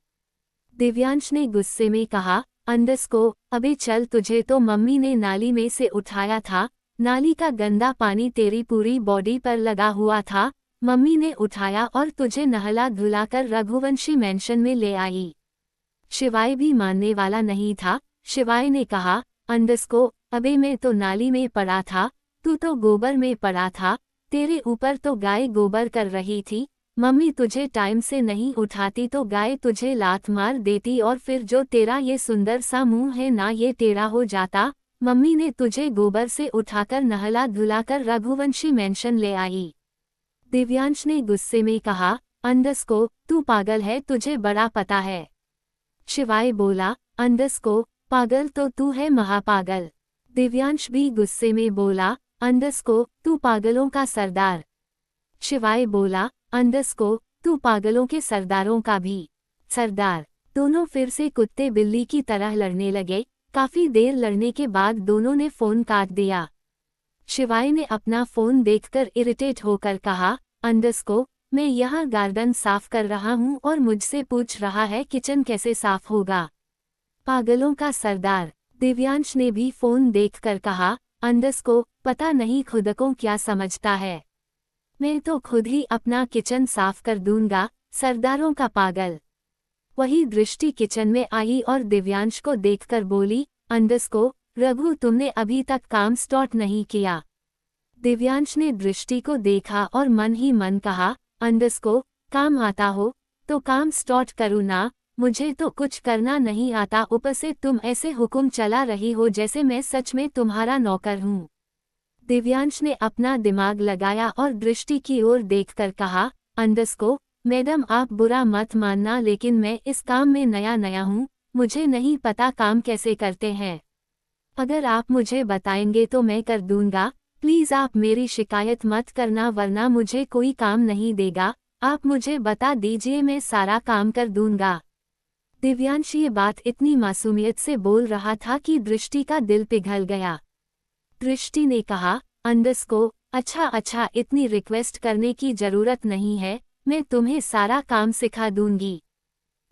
दिव्यांश ने गुस्से में कहा, अंडरस्को, अबे चल, तुझे तो मम्मी ने नाली में से उठाया था, नाली का गंदा पानी तेरी पूरी बॉडी पर लगा हुआ था, मम्मी ने उठाया और तुझे नहला धुलाकर रघुवंशी मेंशन में ले आई। शिवाय भी मानने वाला नहीं था। शिवाय ने कहा, अंडरस्को, अबे मैं तो नाली में पड़ा था, तू तो गोबर में पड़ा था, तेरे ऊपर तो गाय गोबर कर रही थी, मम्मी तुझे टाइम से नहीं उठाती तो गाय तुझे लात मार देती और फिर जो तेरा ये सुंदर सा मुंह है ना ये टेढ़ा हो जाता, मम्मी ने तुझे गोबर से उठाकर नहला धुलाकर रघुवंशी मेंशन ले आई। दिव्यांश ने गुस्से में कहा, अंडरस्को, तू पागल है, तुझे बड़ा पता है। शिवाय बोला, अंडरस्को, पागल तो तू है, महापागल। दिव्यांश भी गुस्से में बोला, अंडरस्को, तू पागलों का सरदार। शिवाय बोला, अंडरस्को, तू पागलों के सरदारों का भी सरदार। दोनों फिर से कुत्ते बिल्ली की तरह लड़ने लगे। काफी देर लड़ने के बाद दोनों ने फोन काट दिया। शिवाय ने अपना फोन देखकर इरिटेट होकर कहा, अंडरस्को, मैं यहाँ गार्डन साफ कर रहा हूँ और मुझसे पूछ रहा है किचन कैसे साफ होगा। पागलों का सरदार। दिव्यांश ने भी फोन देखकर कहा, अंडरस्को, पता नहीं खुद को क्या समझता है, मैं तो खुद ही अपना किचन साफ कर दूंगा, सरदारों का पागल। वही दृष्टि किचन में आई और दिव्यांश को देखकर बोली, अंडरस्को, रघु तुमने अभी तक काम स्टार्ट नहीं किया। दिव्यांश ने दृष्टि को देखा और मन ही मन कहा, अंडरस्को, काम आता हो तो काम स्टार्ट करूँ ना, मुझे तो कुछ करना नहीं आता, ऊपर से तुम ऐसे हुक्म चला रही हो जैसे मैं सच में तुम्हारा नौकर हूँ। दिव्यांश ने अपना दिमाग लगाया और दृष्टि की ओर देखकर कहा, अंडरस्को, मैडम आप बुरा मत मानना लेकिन मैं इस काम में नया हूँ, मुझे नहीं पता काम कैसे करते हैं। अगर आप मुझे बताएंगे तो मैं कर दूंगा, प्लीज़ आप मेरी शिकायत मत करना वरना मुझे कोई काम नहीं देगा, आप मुझे बता दीजिए मैं सारा काम कर दूंगा। दिव्यांश ये बात इतनी मासूमियत से बोल रहा था कि दृष्टि का दिल पिघल गया। दृष्टि ने कहा, अंडरस्को, अच्छा इतनी रिक्वेस्ट करने की जरूरत नहीं है, मैं तुम्हें सारा काम सिखा दूंगी।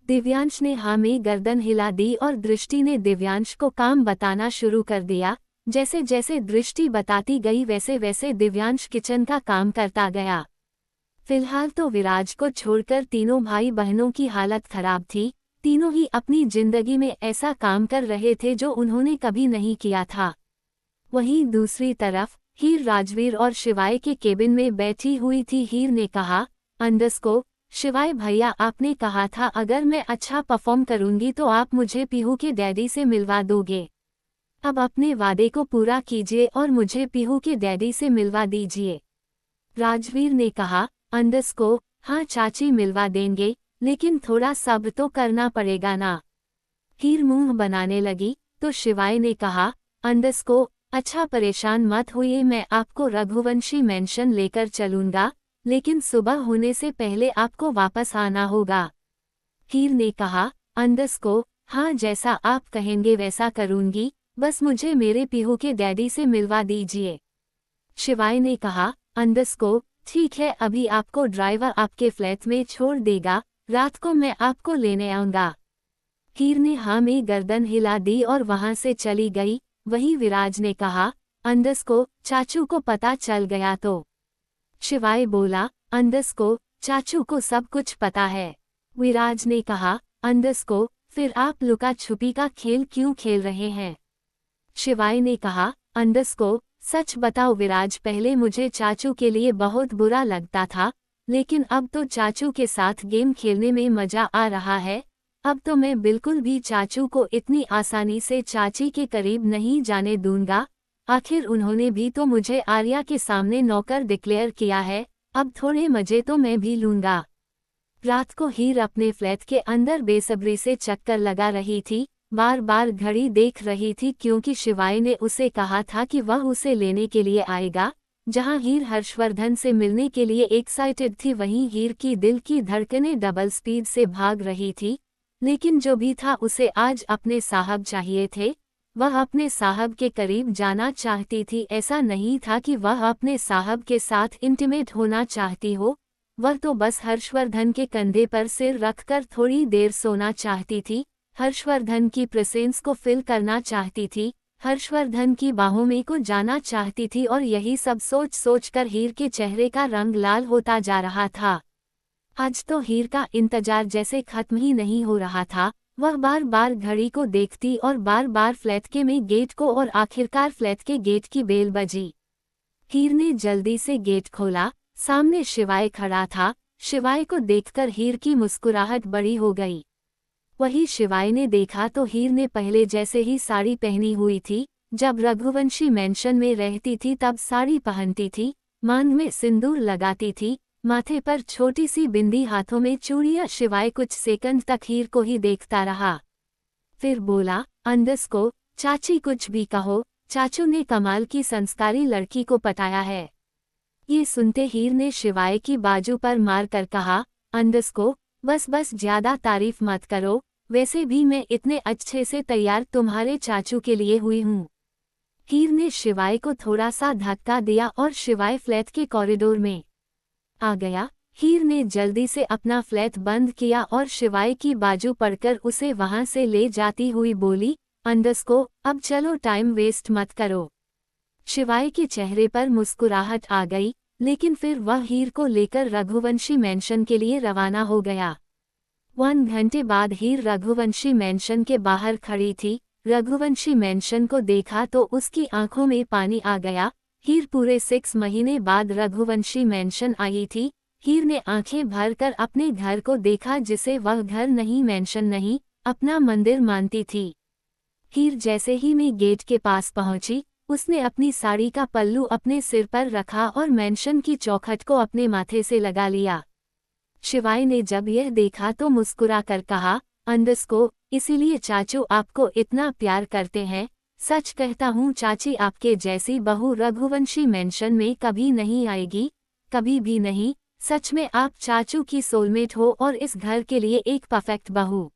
दिव्यांश ने हाँ में गर्दन हिला दी और दृष्टि ने दिव्यांश को काम बताना शुरू कर दिया। जैसे जैसे दृष्टि बताती गई वैसे वैसे दिव्यांश किचन का काम करता गया। फिलहाल तो विराज को छोड़कर तीनों भाई बहनों की हालत खराब थी। तीनों ही अपनी जिंदगी में ऐसा काम कर रहे थे जो उन्होंने कभी नहीं किया था। वहीं दूसरी तरफ हीर राजवीर और शिवाय के केबिन में बैठी हुई थी। हीर ने कहा, अंडरस्को, शिवाय भैया आपने कहा था अगर मैं अच्छा परफॉर्म करूंगी तो आप मुझे पीहू के डैडी से मिलवा दोगे। अब अपने वादे को पूरा कीजिए और मुझे पीहू के डैडी से मिलवा दीजिए। राजवीर ने कहा, अंडरस्को, हाँ चाची मिलवा देंगे, लेकिन थोड़ा सब्र तो करना पड़ेगा ना। हीर मुंह बनाने लगी तो शिवाय ने कहा, अंडस्को, अच्छा परेशान मत होइए, मैं आपको रघुवंशी मेंशन लेकर चलूंगा, लेकिन सुबह होने से पहले आपको वापस आना होगा। हीर ने कहा, अंडस्को, हाँ जैसा आप कहेंगे वैसा करूंगी, बस मुझे मेरे पीहू के डैडी से मिलवा दीजिए। शिवाय ने कहा, अंडस्को, ठीक है, अभी आपको ड्राइवर आपके फ्लैट में छोड़ देगा, रात को मैं आपको लेने आऊंगा। हीर ने हाँ में गर्दन हिला दी और वहां से चली गई। वहीं विराज ने कहा, अंडस्को, चाचू को पता चल गया तो? शिवाय बोला, अंडस्को, चाचू को सब कुछ पता है। विराज ने कहा, अंडस्को, फिर आप लुका छुपी का खेल क्यों खेल रहे हैं? शिवाय ने कहा, अंडस्को, सच बताओ विराज, पहले मुझे चाचू के लिए बहुत बुरा लगता था, लेकिन अब तो चाचू के साथ गेम खेलने में मजा आ रहा है। अब तो मैं बिल्कुल भी चाचू को इतनी आसानी से चाची के करीब नहीं जाने दूंगा। आखिर उन्होंने भी तो मुझे आर्या के सामने नौकर डिक्लेयर किया है, अब थोड़े मजे तो मैं भी लूंगा। रात को हीर अपने फ्लैट के अंदर बेसब्री से चक्कर लगा रही थी, बार बार घड़ी देख रही थी, क्योंकि शिवाय ने उसे कहा था कि वह उसे लेने के लिए आएगा। जहां हीर हर्षवर्धन से मिलने के लिए एक्साइटेड थी, वहीं हीर की दिल की धड़कनें डबल स्पीड से भाग रही थी। लेकिन जो भी था, उसे आज अपने साहब चाहिए थे। वह अपने साहब के करीब जाना चाहती थी, ऐसा नहीं था कि वह अपने साहब के साथ इंटीमेट होना चाहती हो। वह तो बस हर्षवर्धन के कंधे पर सिर रखकर थोड़ी देर सोना चाहती थी, हर्षवर्धन की प्रेजेंस को फील करना चाहती थी, हर्षवर्धन की बाहों में को जाना चाहती थी। और यही सब सोच सोचकर हीर के चेहरे का रंग लाल होता जा रहा था। आज तो हीर का इंतजार जैसे खत्म ही नहीं हो रहा था। वह बार बार घड़ी को देखती और बार बार फ्लैट के में गेट को, और आखिरकार फ्लैट के गेट की बेल बजी। हीर ने जल्दी से गेट खोला, सामने शिवाय खड़ा था। शिवाय को देखकर हीर की मुस्कुराहट बड़ी हो गई। वही शिवाय ने देखा तो हीर ने पहले जैसे ही साड़ी पहनी हुई थी। जब रघुवंशी मेंशन में रहती थी तब साड़ी पहनती थी, मांग में सिंदूर लगाती थी, माथे पर छोटी सी बिंदी, हाथों में चूड़ियां। शिवाय कुछ सेकंड तक हीर को ही देखता रहा, फिर बोला, अंडस्को, चाची कुछ भी कहो, चाचू ने कमाल की संस्कारी लड़की को पटाया है। ये सुनते हीर ने शिवाय की बाजू पर मार कर कहा, अंडस्को, बस बस ज्यादा तारीफ मत करो, वैसे भी मैं इतने अच्छे से तैयार तुम्हारे चाचू के लिए हुई हूँ। हीर ने शिवाय को थोड़ा सा धक्का दिया और शिवाय फ्लैट के कॉरिडोर में आ गया। हीर ने जल्दी से अपना फ्लैट बंद किया और शिवाय की बाजू पड़कर उसे वहां से ले जाती हुई बोली, अंडस्को, अब चलो, टाइम वेस्ट मत करो। शिवाय के चेहरे पर मुस्कुराहट आ गई, लेकिन फिर वह हीर को लेकर रघुवंशी मेंशन के लिए रवाना हो गया। 1 घंटे बाद हीर रघुवंशी मेंशन के बाहर खड़ी थी। रघुवंशी मेंशन को देखा तो उसकी आंखों में पानी आ गया। हीर पूरे 6 महीने बाद रघुवंशी मेंशन आई थी। हीर ने आंखें भरकर अपने घर को देखा, जिसे वह घर नहीं, मेंशन नहीं, अपना मंदिर मानती थी। हीर जैसे ही मैं गेट के पास पहुंची, उसने अपनी साड़ी का पल्लू अपने सिर पर रखा और मेंशन की चौखट को अपने माथे से लगा लिया। शिवाय ने जब यह देखा तो मुस्कुरा कर कहा, अंडस्को, इसीलिए चाचू आपको इतना प्यार करते हैं। सच कहता हूँ चाची, आपके जैसी बहू रघुवंशी मेंशन में कभी नहीं आएगी, कभी भी नहीं। सच में आप चाचू की सोलमेट हो और इस घर के लिए एक परफेक्ट बहू।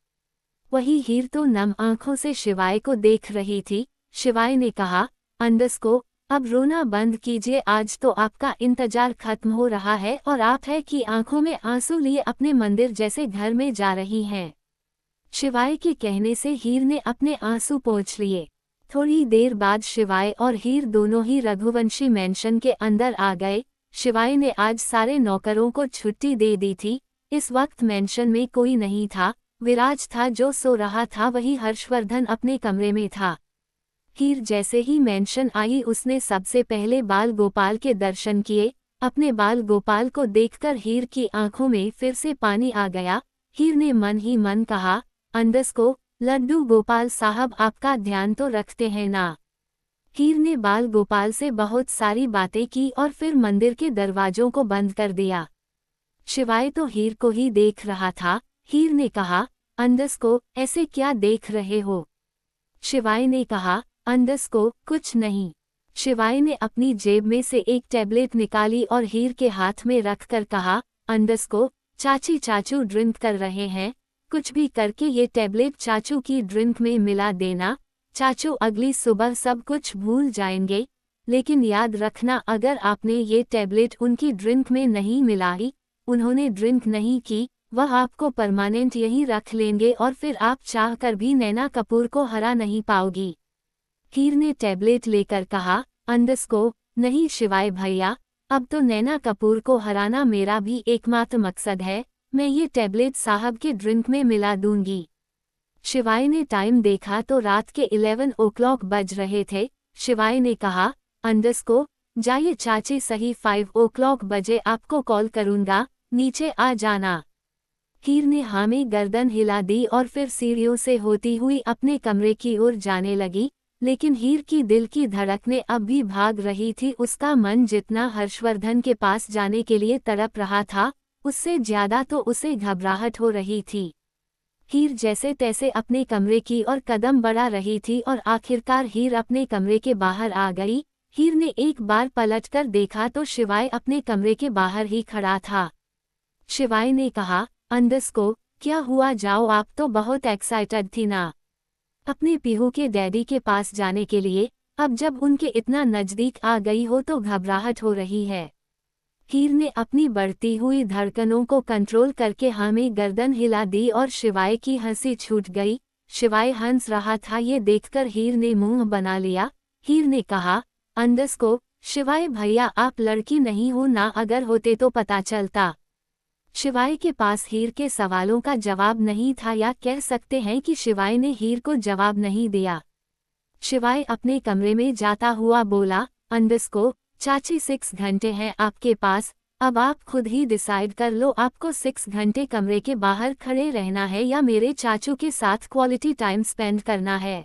वही हीर तो नम आंखों से शिवाय को देख रही थी। शिवाय ने कहा, अंडस्को, अब रोना बंद कीजिए, आज तो आपका इंतजार खत्म हो रहा है और आप है कि आंखों में आंसू लिए अपने मंदिर जैसे घर में जा रही हैं। शिवाय के कहने से हीर ने अपने आंसू पोंछ लिए। थोड़ी देर बाद शिवाय और हीर दोनों ही रघुवंशी मेंशन के अंदर आ गए। शिवाय ने आज सारे नौकरों को छुट्टी दे दी थी। इस वक्त मेंशन में कोई नहीं था। विराज था जो सो रहा था, वही हर्षवर्धन अपने कमरे में था। हीर जैसे ही मेंशन आई, उसने सबसे पहले बाल गोपाल के दर्शन किए। अपने बाल गोपाल को देखकर हीर की आंखों में फिर से पानी आ गया। हीर ने मन ही मन कहा, अंडस्को, लड्डू गोपाल साहब आपका ध्यान तो रखते हैं ना। हीर ने बाल गोपाल से बहुत सारी बातें की और फिर मंदिर के दरवाजों को बंद कर दिया। शिवाय तो हीर को ही देख रहा था। हीर ने कहा, अंदस को, ऐसे क्या देख रहे हो? शिवाय ने कहा, अंदस को, कुछ नहीं। शिवाय ने अपनी जेब में से एक टैबलेट निकाली और हीर के हाथ में रखकर कहा, अंदस को, चाची चाचू ड्रिंक कर रहे हैं, कुछ भी करके ये टैबलेट चाचू की ड्रिंक में मिला देना। चाचू अगली सुबह सब कुछ भूल जाएंगे, लेकिन याद रखना अगर आपने ये टैबलेट उनकी ड्रिंक में नहीं मिलाई, उन्होंने ड्रिंक नहीं की, वह आपको परमानेंट यहीं रख लेंगे और फिर आप चाह कर भी नैना कपूर को हरा नहीं पाओगी। हीर ने टैबलेट लेकर कहा, अंदस को, नहीं शिवाय भैया, अब तो नैना कपूर को हराना मेरा भी एकमात्र मकसद है, मैं ये टैबलेट साहब के ड्रिंक में मिला दूंगी। शिवाय ने टाइम देखा तो रात के 11 o'clock बज रहे थे। शिवाय ने कहा, अंदस को, जाइए चाची सही 5 o'clock बजे आपको कॉल करूंगा, नीचे आ जाना। हीर ने हाँ में गर्दन हिला दी और फिर सीढ़ियों से होती हुई अपने कमरे की ओर जाने लगी, लेकिन हीर की दिल की धड़कनें अब भी भाग रही थी। उसका मन जितना हर्षवर्धन के पास जाने के लिए तड़प रहा था, उससे ज्यादा तो उसे घबराहट हो रही थी। हीर जैसे तैसे अपने कमरे की ओर कदम बढ़ा रही थी और आखिरकार हीर अपने कमरे के बाहर आ गई। हीर ने एक बार पलटकर देखा तो शिवाय अपने कमरे के बाहर ही खड़ा था। शिवाय ने कहा, अंदस को, क्या हुआ? जाओ, आप तो बहुत एक्साइटेड थी ना अपने पीहू के डैडी के पास जाने के लिए, अब जब उनके इतना नजदीक आ गई हो तो घबराहट हो रही है। हीर ने अपनी बढ़ती हुई धड़कनों को कंट्रोल करके हाँ में गर्दन हिला दी और शिवाय की हंसी छूट गई। शिवाय हंस रहा था, ये देखकर हीर ने मुंह बना लिया। हीर ने कहा, अंदस को, शिवाय भैया आप लड़की नहीं हो ना, अगर होते तो पता चलता। शिवाय के पास हीर के सवालों का जवाब नहीं था, या कह सकते हैं कि शिवाय ने हीर को जवाब नहीं दिया। शिवाय अपने कमरे में जाता हुआ बोला, अंदस को, चाची 6 घंटे हैं आपके पास, अब आप खुद ही डिसाइड कर लो, आपको 6 घंटे कमरे के बाहर खड़े रहना है या मेरे चाचू के साथ क्वालिटी टाइम स्पेंड करना है।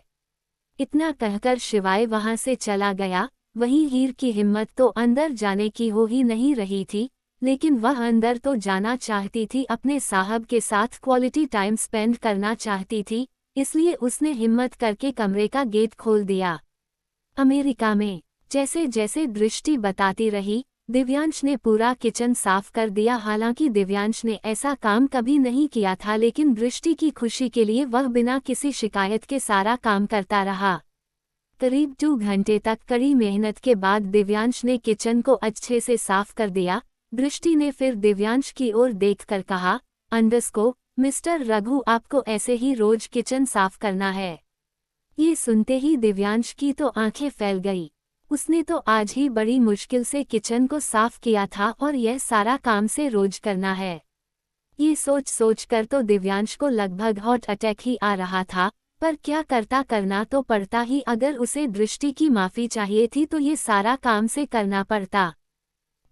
इतना कहकर शिवाय वहां से चला गया। वहीं हीर की हिम्मत तो अंदर जाने की हो ही नहीं रही थी, लेकिन वह अंदर तो जाना चाहती थी, अपने साहब के साथ क्वालिटी टाइम स्पेंड करना चाहती थी, इसलिए उसने हिम्मत करके कमरे का गेट खोल दिया। अमेरिका में जैसे जैसे दृष्टि बताती रही, दिव्यांश ने पूरा किचन साफ कर दिया। हालांकि दिव्यांश ने ऐसा काम कभी नहीं किया था, लेकिन दृष्टि की खुशी के लिए वह बिना किसी शिकायत के सारा काम करता रहा। करीब 2 घंटे तक कड़ी मेहनत के बाद दिव्यांश ने किचन को अच्छे से साफ कर दिया। दृष्टि ने फिर दिव्यांश की ओर देखकर कहा, अंदस को, मिस्टर रघु, आपको ऐसे ही रोज किचन साफ करना है। ये सुनते ही दिव्यांश की तो आंखें फैल गई। उसने तो आज ही बड़ी मुश्किल से किचन को साफ किया था और यह सारा काम से रोज करना है। ये सोच सोच कर तो दिव्यांश को लगभग हार्ट अटैक ही आ रहा था, पर क्या करता, करना तो पड़ता ही। अगर उसे दृष्टि की माफी चाहिए थी तो ये सारा काम से करना पड़ता।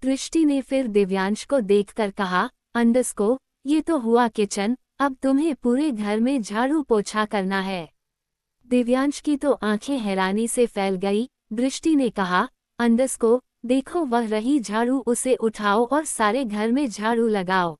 दृष्टि ने फिर दिव्यांश को देखकर कहा, अंदस को, ये तो हुआ किचन, अब तुम्हें पूरे घर में झाड़ू पोछा करना है। दिव्यांश की तो आंखें हैरानी से फैल गई। दृष्टि ने कहा, अंदस को, देखो वह रही झाड़ू, उसे उठाओ और सारे घर में झाड़ू लगाओ।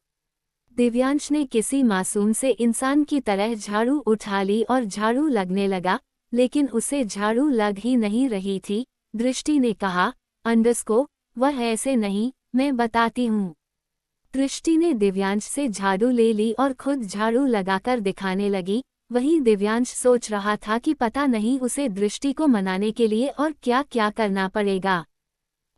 दिव्यांश ने किसी मासूम से इंसान की तरह झाड़ू उठा ली और झाड़ू लगने लगा, लेकिन उसे झाड़ू लग ही नहीं रही थी। दृष्टि ने कहा, अंदस को, वह ऐसे नहीं, मैं बताती हूँ। दृष्टि ने दिव्यांश से झाड़ू ले ली और खुद झाड़ू लगाकर दिखाने लगी। वहीं दिव्यांश सोच रहा था कि पता नहीं उसे दृष्टि को मनाने के लिए और क्या क्या करना पड़ेगा।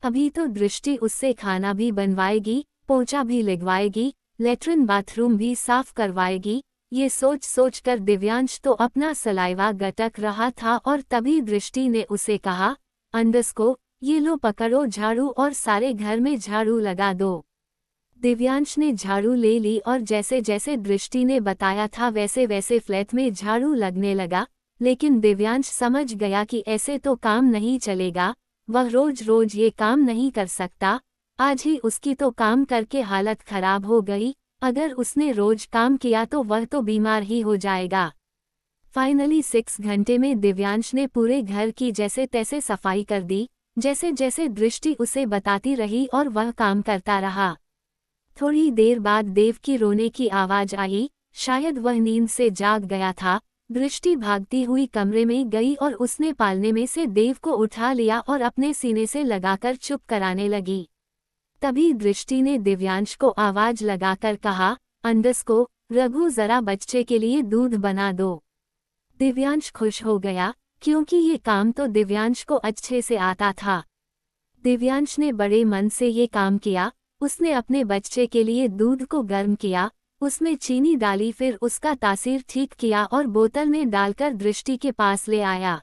अभी तो दृष्टि उससे खाना भी बनवाएगी, पोंछा भी लगवाएगी, लेट्रिन बाथरूम भी साफ करवाएगी। ये सोच सोच कर दिव्यांश तो अपना सलाइवा गटक रहा था और तभी दृष्टि ने उसे कहा, अंदस को, ये लो पकड़ो झाड़ू और सारे घर में झाड़ू लगा दो। दिव्यांश ने झाड़ू ले ली और जैसे जैसे दृष्टि ने बताया था वैसे वैसे फ्लैट में झाड़ू लगने लगा। लेकिन दिव्यांश समझ गया कि ऐसे तो काम नहीं चलेगा, वह रोज रोज ये काम नहीं कर सकता। आज ही उसकी तो काम करके हालत खराब हो गई, अगर उसने रोज काम किया तो वह तो बीमार ही हो जाएगा। फाइनली 6 घंटे में दिव्यांश ने पूरे घर की जैसे तैसे सफाई कर दी, जैसे जैसे दृष्टि उसे बताती रही और वह काम करता रहा। थोड़ी देर बाद देव की रोने की आवाज आई। शायद वह नींद से जाग गया था। दृष्टि भागती हुई कमरे में गई और उसने पालने में से देव को उठा लिया और अपने सीने से लगाकर चुप कराने लगी। तभी दृष्टि ने दिव्यांश को आवाज लगाकर कहा, अंडस को, रघु जरा बच्चे के लिए दूध बना दो। दिव्यांश खुश हो गया, क्योंकि ये काम तो दिव्यांश को अच्छे से आता था। दिव्यांश ने बड़े मन से ये काम किया। उसने अपने बच्चे के लिए दूध को गर्म किया, उसमें चीनी डाली, फिर उसका तासीर ठीक किया और बोतल में डालकर दृष्टि के पास ले आया।